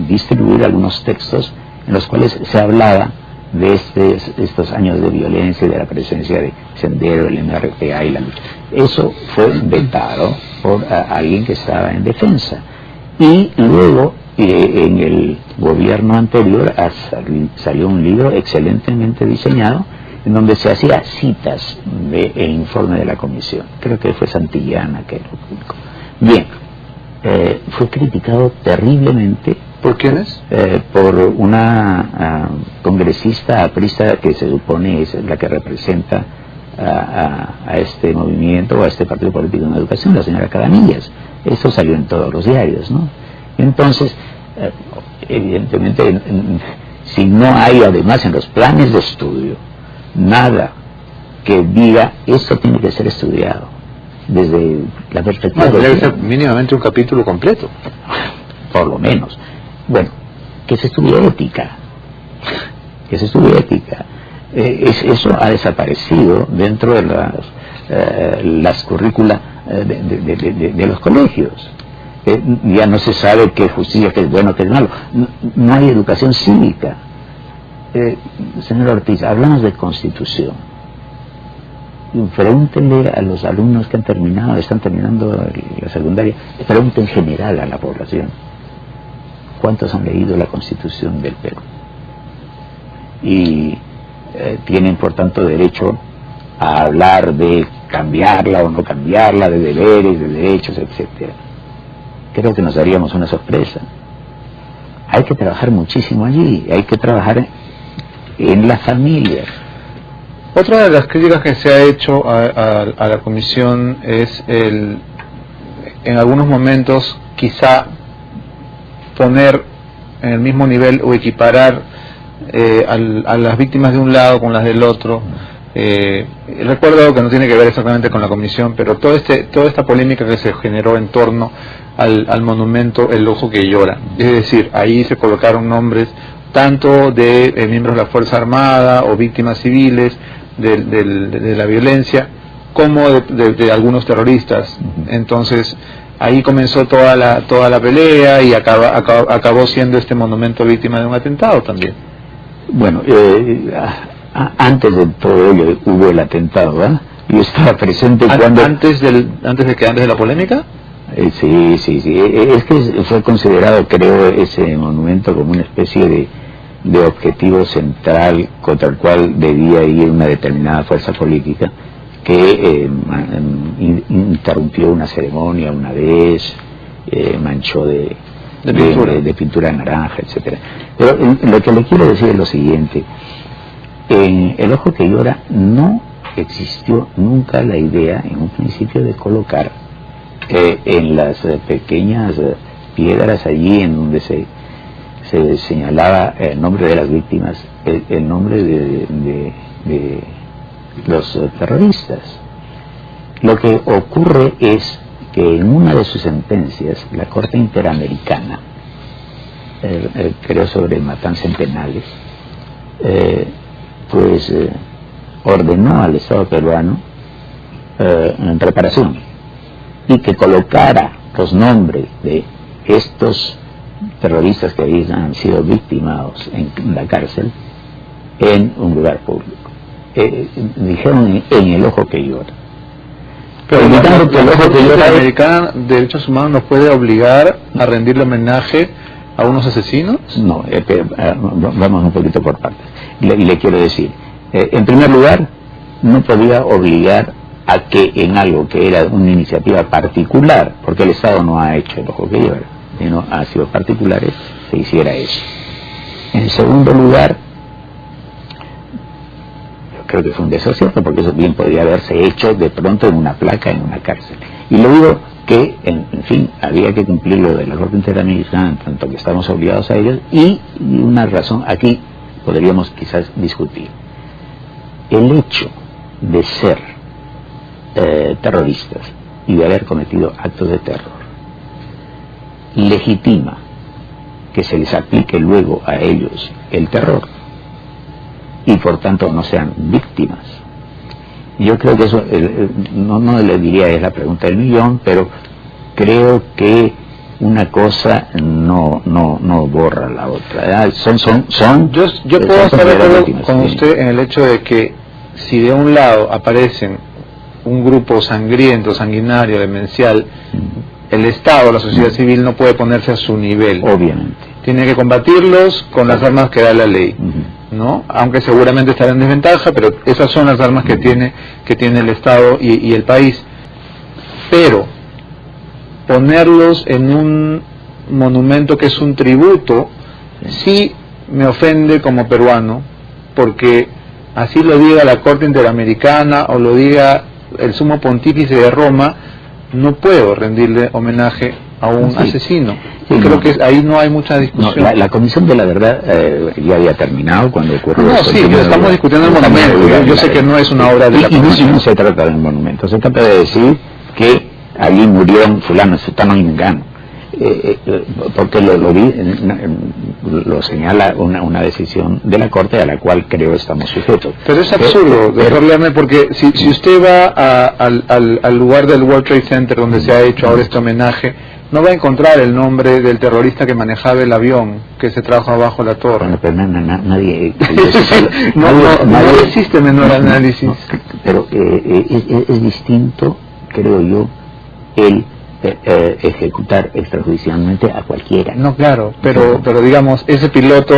S11: distribuir algunos textos en los cuales se hablaba de estos años de violencia y de la presencia de Sendero, el MRTA y la lucha. Eso fue vetado por alguien que estaba en defensa. Y luego, en el gobierno anterior, salió un libro excelentemente diseñado en donde se hacía citas del informe de la comisión. Creo que fue Santillana que lo publicó. Bien, fue criticado terriblemente.
S10: ¿Por quiénes?
S11: Por una congresista aprista que se supone es la que representa a este movimiento o a este partido político en educación, la señora Cabanillas. Eso salió en todos los diarios, ¿no? Entonces, evidentemente, si no hay además en los planes de estudio nada que diga esto tiene que ser estudiado desde la perspectiva
S10: debe ser mínimamente un capítulo completo,
S11: por lo menos. Bueno, que se estudie ética, eso ha desaparecido dentro de las currículas de los colegios. Ya no se sabe qué es justicia, qué es bueno, qué es malo. No hay educación cívica. Señor Ortiz, hablamos de Constitución. Pregúntenle a los alumnos que están terminando la secundaria, pregunten en general a la población, ¿cuántos han leído la Constitución del Perú? Y tienen por tanto derecho a hablar de cambiarla o no cambiarla, de deberes, de derechos, etcétera. Creo que nos daríamos una sorpresa. Hay que trabajar muchísimo allí, hay que trabajar en la familia.
S10: Otra de las críticas que se ha hecho a la comisión es en algunos momentos quizá poner en el mismo nivel o equiparar a las víctimas de un lado con las del otro. Recuerdo que no tiene que ver exactamente con la comisión, pero toda esta polémica que se generó en torno al monumento El Ojo que Llora, es decir, ahí se colocaron nombres tanto de miembros de la Fuerza Armada o víctimas civiles de la violencia, como de algunos terroristas. Entonces ahí comenzó toda la pelea y acabó siendo este monumento víctima de un atentado también. Bueno,
S11: antes de todo ello hubo el atentado, ¿verdad? Yo estaba presente cuando...
S10: ¿Antes de la polémica?
S11: Sí. Es que fue considerado, creo, ese monumento como una especie de objetivo central contra el cual debía ir una determinada fuerza política que interrumpió una ceremonia una vez, manchó de pintura naranja, etcétera. Pero lo que le quiero decir es lo siguiente: en El Ojo que Llora no existió nunca la idea en un principio de colocar en las pequeñas piedras allí en donde se señalaba el nombre de las víctimas, el nombre de los terroristas. Lo que ocurre es que en una de sus sentencias la Corte Interamericana, creo sobre matanzas en penales, ordenó al Estado peruano reparación y que colocara los nombres de estos terroristas que habían sido victimados en la cárcel en un lugar público. Dijeron en El Ojo que Llora.
S10: Pero el Ojo que Llora americana de derechos humanos nos puede obligar a rendirle homenaje a unos asesinos.
S11: No, vamos un poquito por partes. Y le quiero decir, en primer lugar, no podía obligar a que en algo que era una iniciativa particular, porque el Estado no ha hecho El Ojo que Llora, sino ha sido particulares, se hiciera eso. En segundo lugar, yo creo que fue un desacierto, porque eso bien podría haberse hecho de pronto en una placa en una cárcel. Y lo digo que, en fin, había que cumplir lo de la Corte Interamericana, en tanto que estamos obligados a ellos, y una razón, aquí podríamos quizás discutir. El hecho de ser terroristas y de haber cometido actos de terror legitima que se les aplique luego a ellos el terror y por tanto no sean víctimas. Yo creo que eso, no le diría es la pregunta del millón, pero creo que una cosa no borra la otra.
S10: Yo puedo estar de acuerdo con usted en el hecho de que si de un lado aparecen un grupo sangriento, sanguinario, demencial, el Estado, la sociedad civil no puede ponerse a su nivel.
S11: Obviamente.
S10: Tiene que combatirlos con las armas que da la ley, ¿no? Aunque seguramente estará en desventaja, pero esas son las armas que tiene el Estado y el país. Pero ponerlos en un monumento que es un tributo, sí me ofende como peruano, porque así lo diga la Corte Interamericana o lo diga el Sumo Pontífice de Roma, no puedo rendirle homenaje a un asesino. Sí, creo que ahí no hay mucha discusión.
S11: No, la Comisión de la Verdad ya había terminado cuando ocurrió.
S10: No, sí, pero estamos discutiendo el monumento. Yo sé que no es una obra de la Comisión.
S11: No se trata del monumento, se trata de decir que allí murieron fulano, sutano y mengano. Porque lo señala una decisión de la Corte a la cual creo estamos sujetos.
S10: Pero es absurdo, doctor Lerner, porque si usted va al lugar del World Trade Center donde se ha hecho ahora este homenaje, no va a encontrar el nombre del terrorista que manejaba el avión que se trajo abajo la torre.
S11: Bueno, pero nadie
S10: no existe menor análisis.
S11: No, pero es distinto, creo yo, el ejecutar extrajudicialmente a cualquiera.
S10: No, claro, pero digamos, ese piloto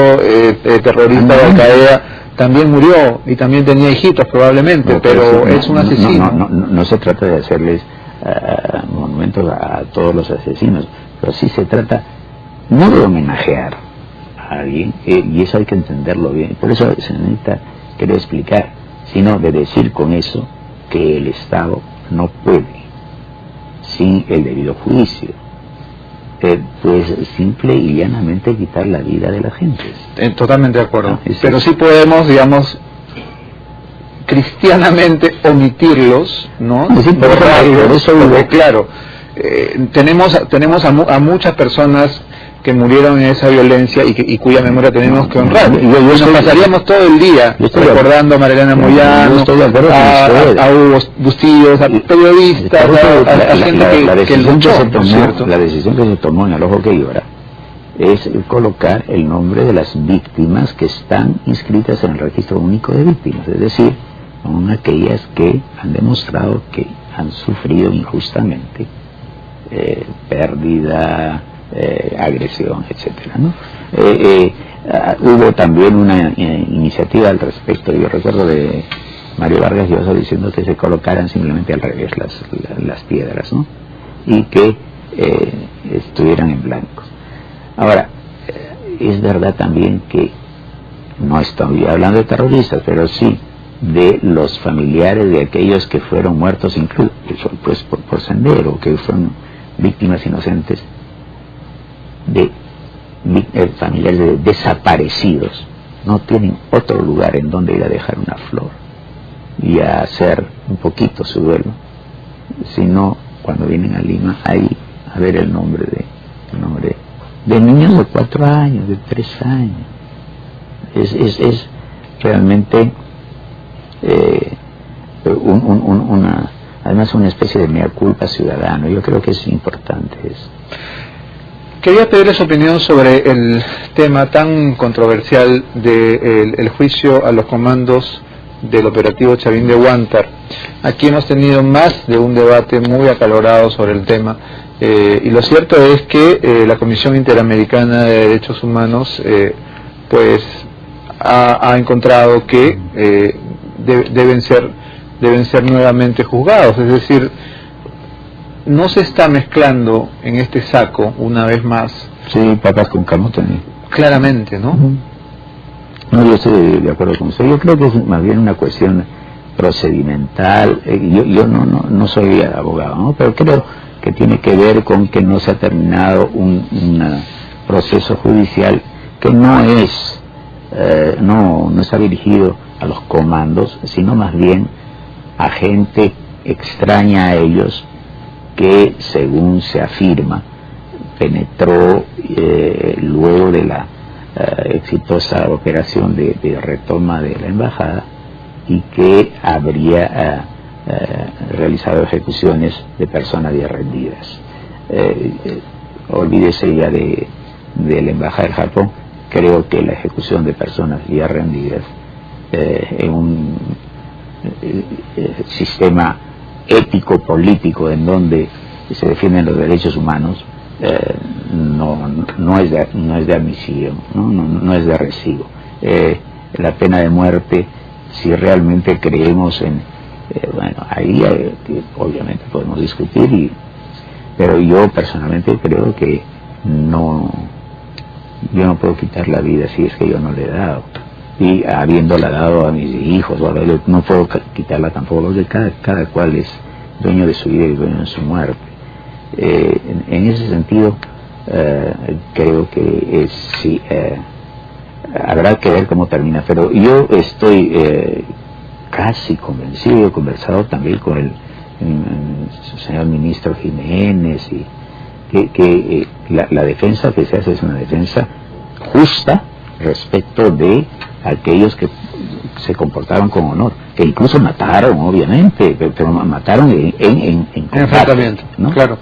S10: terrorista de Al-Qaeda también murió y también tenía hijitos probablemente, pero es un asesino.
S11: No se trata de hacerles monumentos a todos los asesinos, pero sí se trata no de homenajear a alguien, y eso hay que entenderlo bien, por eso se necesita, quiero explicar, sino de decir con eso que el Estado no puede, sin el debido juicio, pues simple y llanamente quitar la vida de la gente.
S10: Totalmente de acuerdo, pero sí podemos, digamos, cristianamente omitirlos, ¿no?
S11: Sí, por eso
S10: porque, claro, tenemos a muchas personas que murieron en esa violencia y cuya memoria tenemos que honrar. Nos pasaríamos todo el día recordando a Marilena Moyano, a Hugo Bustillos, a periodistas, a gente que luchó,
S11: la decisión que se tomó en El Ojo que Llora es colocar el nombre de las víctimas que están inscritas en el registro único de víctimas, es decir, son aquellas que han demostrado que han sufrido injustamente pérdida, agresión, etcétera, ¿no? Hubo también una iniciativa al respecto. Yo recuerdo de Mario Vargas Llosa diciendo que se colocaran simplemente al revés las piedras, ¿no? Y que estuvieran en blanco. Ahora, es verdad también que no estoy hablando de terroristas, pero sí de los familiares de aquellos que fueron muertos incluso pues por Sendero, que fueron víctimas inocentes, de familiares de desaparecidos, no tienen otro lugar en donde ir a dejar una flor y a hacer un poquito su duelo, sino cuando vienen a Lima ahí a ver el nombre de niños de 4 años, de 3 años. Es realmente además una especie de mea culpa ciudadano. Yo creo que es importante eso.
S10: Quería pedirle su opinión sobre el tema tan controversial del juicio a los comandos del operativo Chavín de Huántar. Aquí hemos tenido más de un debate muy acalorado sobre el tema, y lo cierto es que la Comisión Interamericana de Derechos Humanos pues ha encontrado que deben ser nuevamente juzgados, es decir, no se está mezclando en este saco una vez más.
S11: Sí, papas con camote.
S10: Claramente, ¿no?
S11: No, yo estoy de acuerdo con usted. Yo creo que es más bien una cuestión procedimental. Yo no soy abogado, ¿no? Pero creo que tiene que ver con que no se ha terminado un proceso judicial que no está dirigido a los comandos, sino más bien a gente extraña a ellos, que según se afirma penetró luego de la exitosa operación de retoma de la embajada, y que habría realizado ejecuciones de personas ya rendidas. Olvídese ya de la embajada del Japón. Creo que la ejecución de personas ya rendidas en un sistema ético-político en donde se defienden los derechos humanos, no es de admisión, no es de recibo. La pena de muerte, si realmente creemos en, bueno, ahí obviamente podemos discutir, pero yo personalmente creo que yo no puedo quitar la vida si es que yo no le he dado, y habiéndola dado a mis hijos, no puedo quitarla tampoco. Los de cada cual es dueño de su vida y dueño de su muerte. En ese sentido, creo que sí, habrá que ver cómo termina, pero yo estoy casi convencido, he conversado también con el señor ministro Jiménez, y que la defensa que se hace es una defensa justa respecto de aquellos que se comportaron con honor, que incluso mataron, obviamente, pero mataron en
S10: enfrentamiento, ¿no? Claro.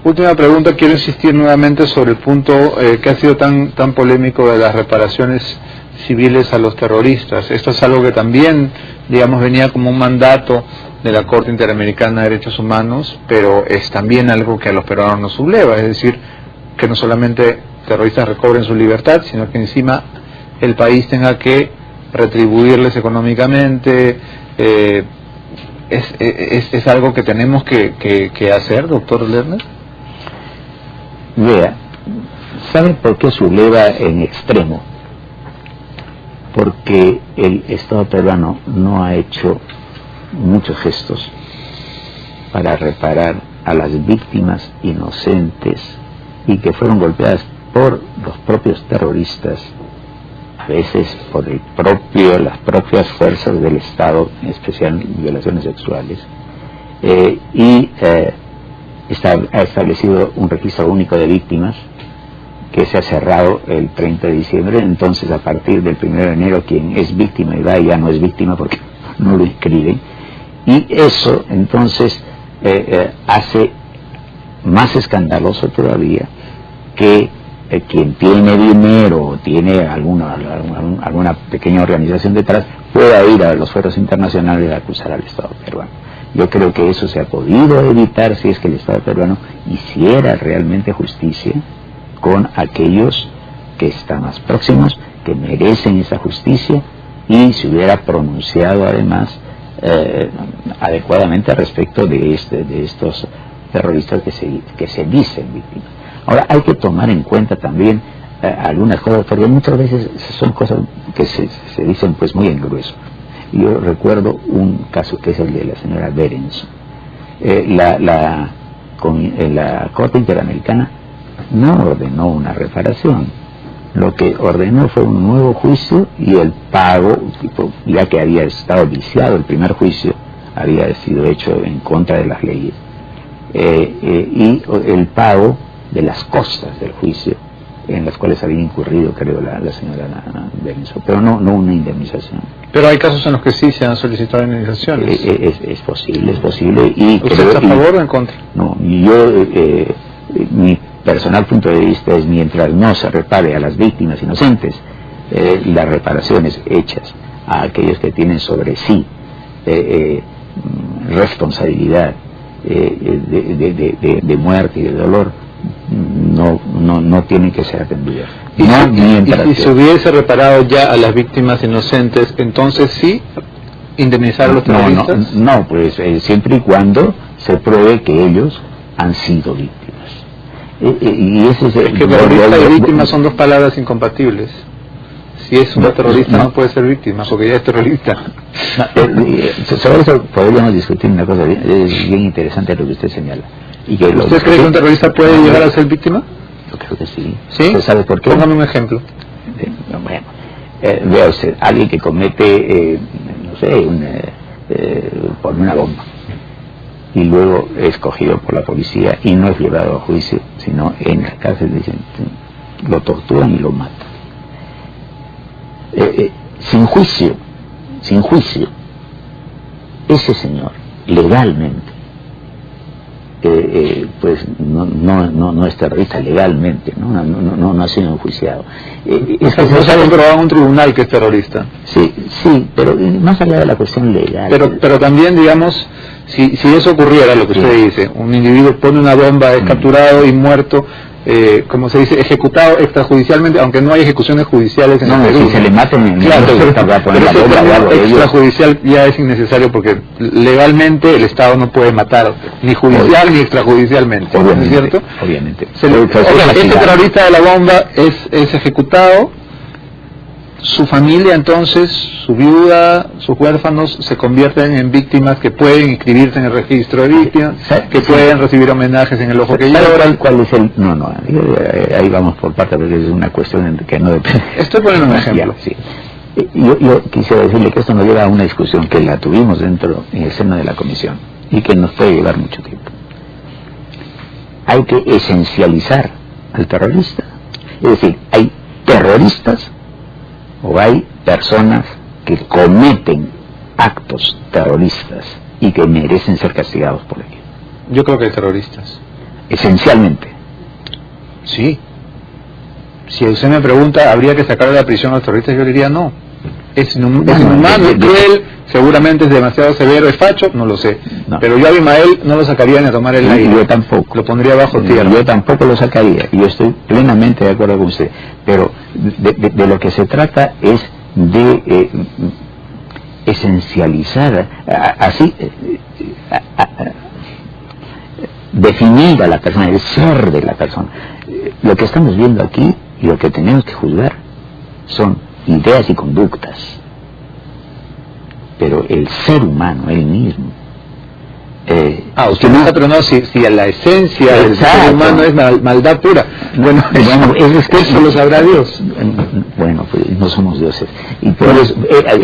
S10: Última pregunta, quiero insistir nuevamente sobre el punto que ha sido tan polémico de las reparaciones civiles a los terroristas. Esto es algo que también, digamos, venía como un mandato de la Corte Interamericana de Derechos Humanos, pero es también algo que a los peruanos nos subleva, es decir, que no solamente terroristas recobren su libertad, sino que encima el país tenga que retribuirles económicamente. ¿Es algo que tenemos que hacer, doctor Lerner?
S11: Vea, ¿saben por qué subleva en extremo? Porque el Estado peruano no ha hecho muchos gestos para reparar a las víctimas inocentes y que fueron golpeadas por los propios terroristas, a veces por las propias fuerzas del Estado, en especial violaciones sexuales, ha establecido un registro único de víctimas que se ha cerrado el 30 de diciembre, entonces a partir del 1 de enero quien es víctima y va ya no es víctima porque no lo inscriben, y eso entonces hace más escandaloso todavía que quien tiene dinero o tiene alguna pequeña organización detrás pueda ir a los foros internacionales a acusar al Estado peruano. Yo creo que eso se ha podido evitar si es que el Estado peruano hiciera realmente justicia con aquellos que están más próximos, que merecen esa justicia, y se hubiera pronunciado además adecuadamente respecto de estos terroristas que se dicen víctimas. Ahora, hay que tomar en cuenta también algunas cosas, porque muchas veces son cosas que se dicen pues muy en grueso. Yo recuerdo un caso que es el de la señora Berenson. La Corte Interamericana no ordenó una reparación, lo que ordenó fue un nuevo juicio y el pago, ya que había estado viciado el primer juicio, había sido hecho en contra de las leyes, y el pago de las costas del juicio en las cuales había incurrido, creo, la señora Berenson, pero no una indemnización.
S10: Pero hay casos en los que sí se han solicitado indemnizaciones.
S11: Es posible. Y
S10: ¿usted está a favor o en contra?
S11: No, mi personal punto de vista es, mientras no se repare a las víctimas inocentes, las reparaciones hechas a aquellos que tienen sobre sí responsabilidad de muerte y de dolor, no tienen que ser atendidas.
S10: Y si hubiese reparado ya a las víctimas inocentes, entonces sí indemnizar a los terroristas.
S11: No, pues siempre y cuando se pruebe que ellos han sido víctimas. Y ese es
S10: que terrorista y víctima son dos palabras incompatibles. Si es un terrorista no puede ser víctima, porque ya es terrorista.
S11: Sobre eso podríamos discutir una cosa bien interesante, lo que usted señala. Y que
S10: ¿usted cree que un terrorista puede llegar a ser víctima?
S11: Yo creo que sí.
S10: ¿Sí?
S11: ¿Usted sabe por qué?
S10: Póngame un ejemplo.
S11: Bueno, vea usted, alguien que comete, por una bomba, y luego es cogido por la policía y no es llevado a juicio, sino en la cárcel dicen, lo torturan y lo matan. Sin juicio, ese señor, legalmente, pues no es terrorista legalmente, no ha sido enjuiciado.
S10: Es que no se ha comprobado en un tribunal que es terrorista.
S11: Sí, pero más allá de la cuestión legal.
S10: Pero también, digamos, si eso ocurriera, lo que usted dice, un individuo pone una bomba, es capturado y muerto, como se dice, ejecutado extrajudicialmente, aunque no hay ejecuciones judiciales en el Perú.
S11: Si se le matan en
S10: claro,
S11: el
S10: extrajudicial ya es innecesario porque legalmente el Estado no puede matar ni judicial ni extrajudicialmente, ¿no es cierto?
S11: Obviamente.
S10: Este terrorista de la bomba es ejecutado, su familia entonces, su viuda, sus huérfanos, se convierten en víctimas que pueden inscribirse en el registro de víctimas, que pueden recibir homenajes en el ojo que llora.
S11: ¿Cuál es el...? No, ahí vamos por parte, porque es una cuestión que no depende.
S10: Estoy poniendo un ejemplo.
S11: Sí. Yo quisiera decirle que esto nos lleva a una discusión que la tuvimos en el seno de la comisión y que nos puede llevar mucho tiempo. Hay que esencializar al terrorista. Es decir, hay terroristas o hay personas que cometen actos terroristas y que merecen ser castigados por ello.
S10: Yo creo que hay terroristas.
S11: Esencialmente.
S10: Sí. Si usted me pregunta, ¿habría que sacar de la prisión a los terroristas? Yo diría no. Es inhumano, es cruel, seguramente es demasiado severo, es facho, no lo sé. No. Pero yo a Abimael no lo sacaría ni a tomar el aire.
S11: Yo tampoco.
S10: Lo pondría bajo tierra.
S11: Yo tampoco lo sacaría, y yo estoy plenamente de acuerdo con usted. Pero de lo que se trata es de esencializar, definir a la persona, el ser de la persona. Lo que estamos viendo aquí y lo que tenemos que juzgar son ideas y conductas, pero el ser humano, él mismo.
S10: Usted no está preguntando si a la esencia del ser humano es maldad pura. Bueno, es que eso lo sabrá Dios.
S11: Bueno, pues no somos dioses. Y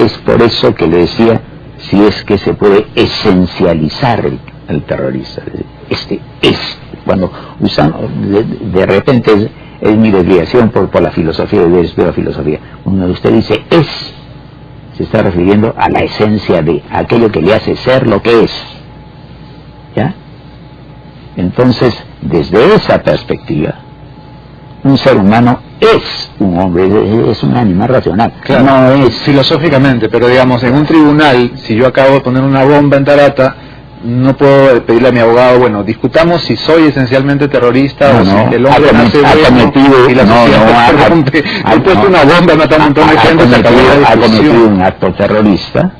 S11: es por eso que le decía, si es que se puede esencializar el terrorista. Cuando usamos, de repente es mi desviación por la filosofía, de la filosofía. Cuando usted dice se está refiriendo a la esencia de aquello que le hace ser lo que es. ¿Ya? Entonces, desde esa perspectiva, un ser humano es un hombre, es un animal racional.
S10: Claro, no es filosóficamente, pero digamos, en un tribunal, si yo acabo de poner una bomba en Tarata, no puedo pedirle a mi abogado, bueno, discutamos si soy esencialmente terrorista o si el hombre nace bueno y la sociedad se rompe. He puesto una bomba, mata a un montón de gente, se acabó la discusión.
S11: Ha cometido un acto terrorista,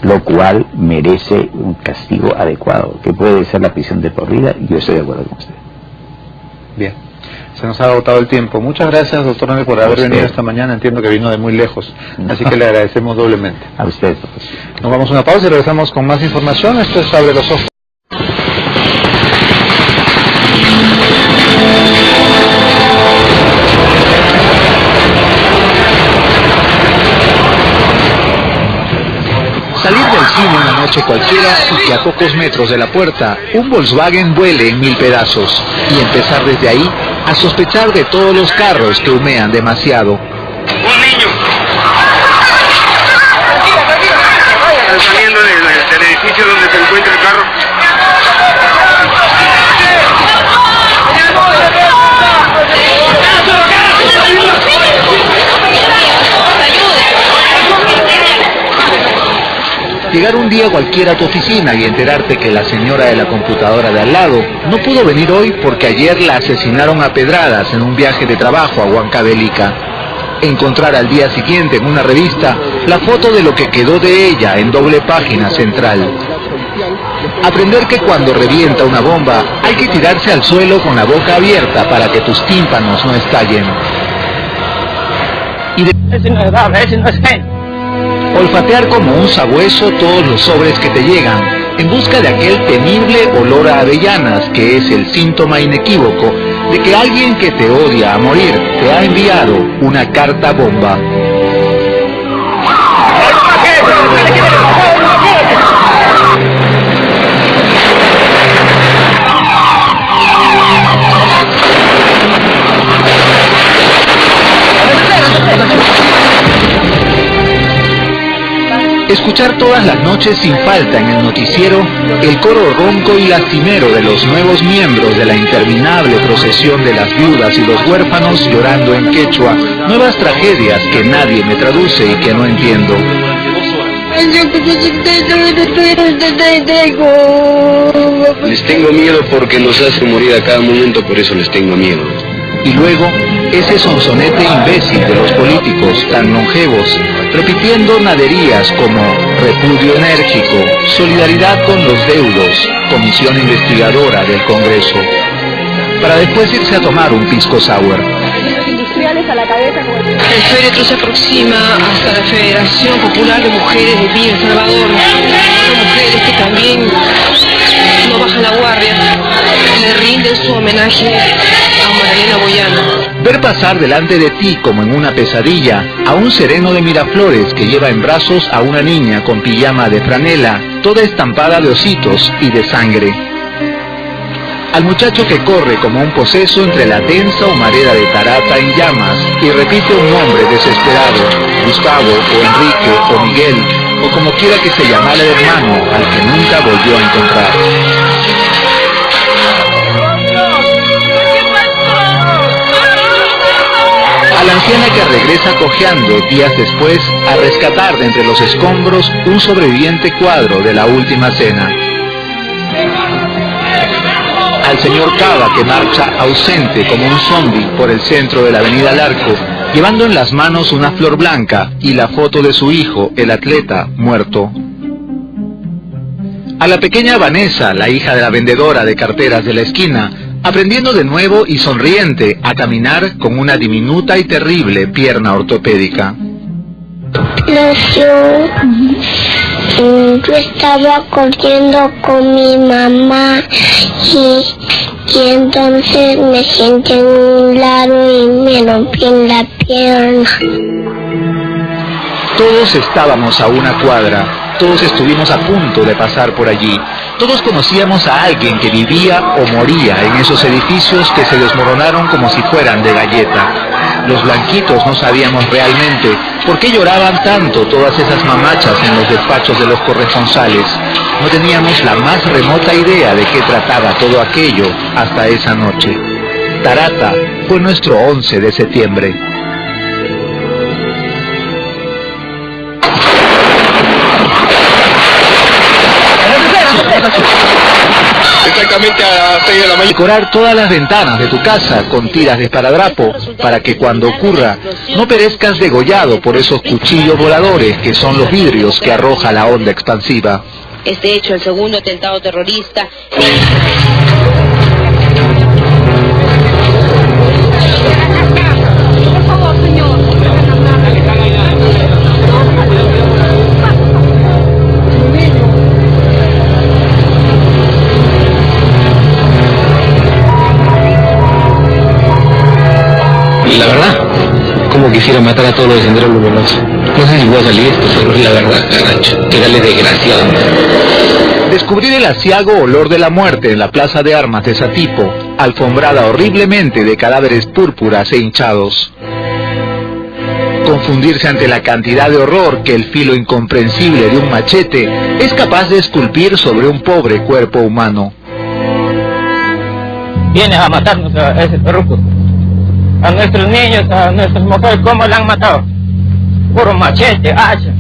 S11: lo cual merece un castigo adecuado, que puede ser la prisión de por vida, y yo estoy de acuerdo con usted.
S10: Bien, se nos ha agotado el tiempo. Muchas gracias, doctor Neme, por haber venido esta mañana. Entiendo que vino de muy lejos, así que le agradecemos doblemente.
S11: A usted.
S10: Nos vamos a una pausa y regresamos con más información. Esto es Abre los Ojos. Salir del cine una noche cualquiera y que a pocos metros de la puerta un Volkswagen vuele en 1000 pedazos y empezar desde ahí a sospechar de todos los carros que humean demasiado.
S2: ¡Un niño! Están saliendo del edificio donde se encuentra el carro.
S1: Llegar un día cualquiera a tu oficina y enterarte que la señora de la computadora de al lado no pudo venir hoy porque ayer la asesinaron a pedradas en un viaje de trabajo a Huancavelica. Encontrar al día siguiente en una revista la foto de lo que quedó de ella en doble página central. Aprender que cuando revienta una bomba hay que tirarse al suelo con la boca abierta para que tus tímpanos no estallen.
S5: Ese no es dama, ese no es gente.
S1: Olfatear como un sabueso todos los sobres que te llegan, en busca de aquel temible olor a avellanas que es el síntoma inequívoco de que alguien que te odia a morir te ha enviado una carta bomba. Escuchar todas las noches sin falta en el noticiero el coro ronco y lastimero de los nuevos miembros de la interminable procesión de las viudas y los huérfanos llorando en quechua nuevas tragedias que nadie me traduce y que no entiendo.
S8: Les tengo miedo porque nos hacen morir a cada momento, por eso les tengo miedo.
S1: Y luego, ese sonsonete imbécil de los políticos tan longevos, repitiendo naderías como repudio enérgico, solidaridad con los deudos, comisión investigadora del Congreso, para después irse a tomar un pisco sour.
S3: Industriales
S12: cabeza, la cabeza como el...
S3: El féretro se aproxima hasta la Federación Popular de Mujeres de Villa El Salvador. Son mujeres que también no bajan la guardia, le rinden su homenaje a Magdalena Boyano.
S1: Ver pasar delante de ti como en una pesadilla a un sereno de Miraflores que lleva en brazos a una niña con pijama de franela, toda estampada de ositos y de sangre. Al muchacho que corre como un poseso entre la densa humareda de Tarata en llamas y repite un nombre desesperado, Gustavo o Enrique o Miguel o como quiera que se llamara el hermano al que nunca volvió a encontrar. A la anciana que regresa cojeando días después a rescatar de entre los escombros un sobreviviente cuadro de la última cena. Al señor Cava que marcha ausente como un zombi por el centro de la avenida Larco, llevando en las manos una flor blanca y la foto de su hijo, el atleta, muerto. A la pequeña Vanessa, la hija de la vendedora de carteras de la esquina, aprendiendo de nuevo y sonriente a caminar con una diminuta y terrible pierna ortopédica.
S6: Yo estaba corriendo con mi mamá y entonces me senté en un lado y me rompí en la pierna.
S1: Todos estábamos a una cuadra, todos estuvimos a punto de pasar por allí. Todos conocíamos a alguien que vivía o moría en esos edificios que se desmoronaron como si fueran de galleta. Los blanquitos no sabíamos realmente por qué lloraban tanto todas esas mamachas en los despachos de los corresponsales. No teníamos la más remota idea de qué trataba todo aquello hasta esa noche. Tarata fue nuestro 11 de septiembre.
S7: Exactamente a las 6 de la mañana.
S1: Decorar todas las ventanas de tu casa con tiras de esparadrapo para que cuando ocurra no perezcas degollado por esos cuchillos voladores que son los vidrios que arroja la onda expansiva.
S13: Este hecho, el segundo atentado terrorista.
S8: La verdad, como quisiera matar a todos los de Sendero Luminoso. No sé si voy a salir esto, pero es la verdad, caracho. Quédale desgraciado.
S1: Descubrir el aciago olor de la muerte en la plaza de armas de Satipo, alfombrada horriblemente de cadáveres púrpuras e hinchados. Confundirse ante la cantidad de horror que el filo incomprensible de un machete es capaz de esculpir sobre un pobre cuerpo humano.
S5: Vienes a matarnos a ese perruco. A nuestros niños, a nuestras mujeres, ¿cómo la han matado? Puro machete, hacha.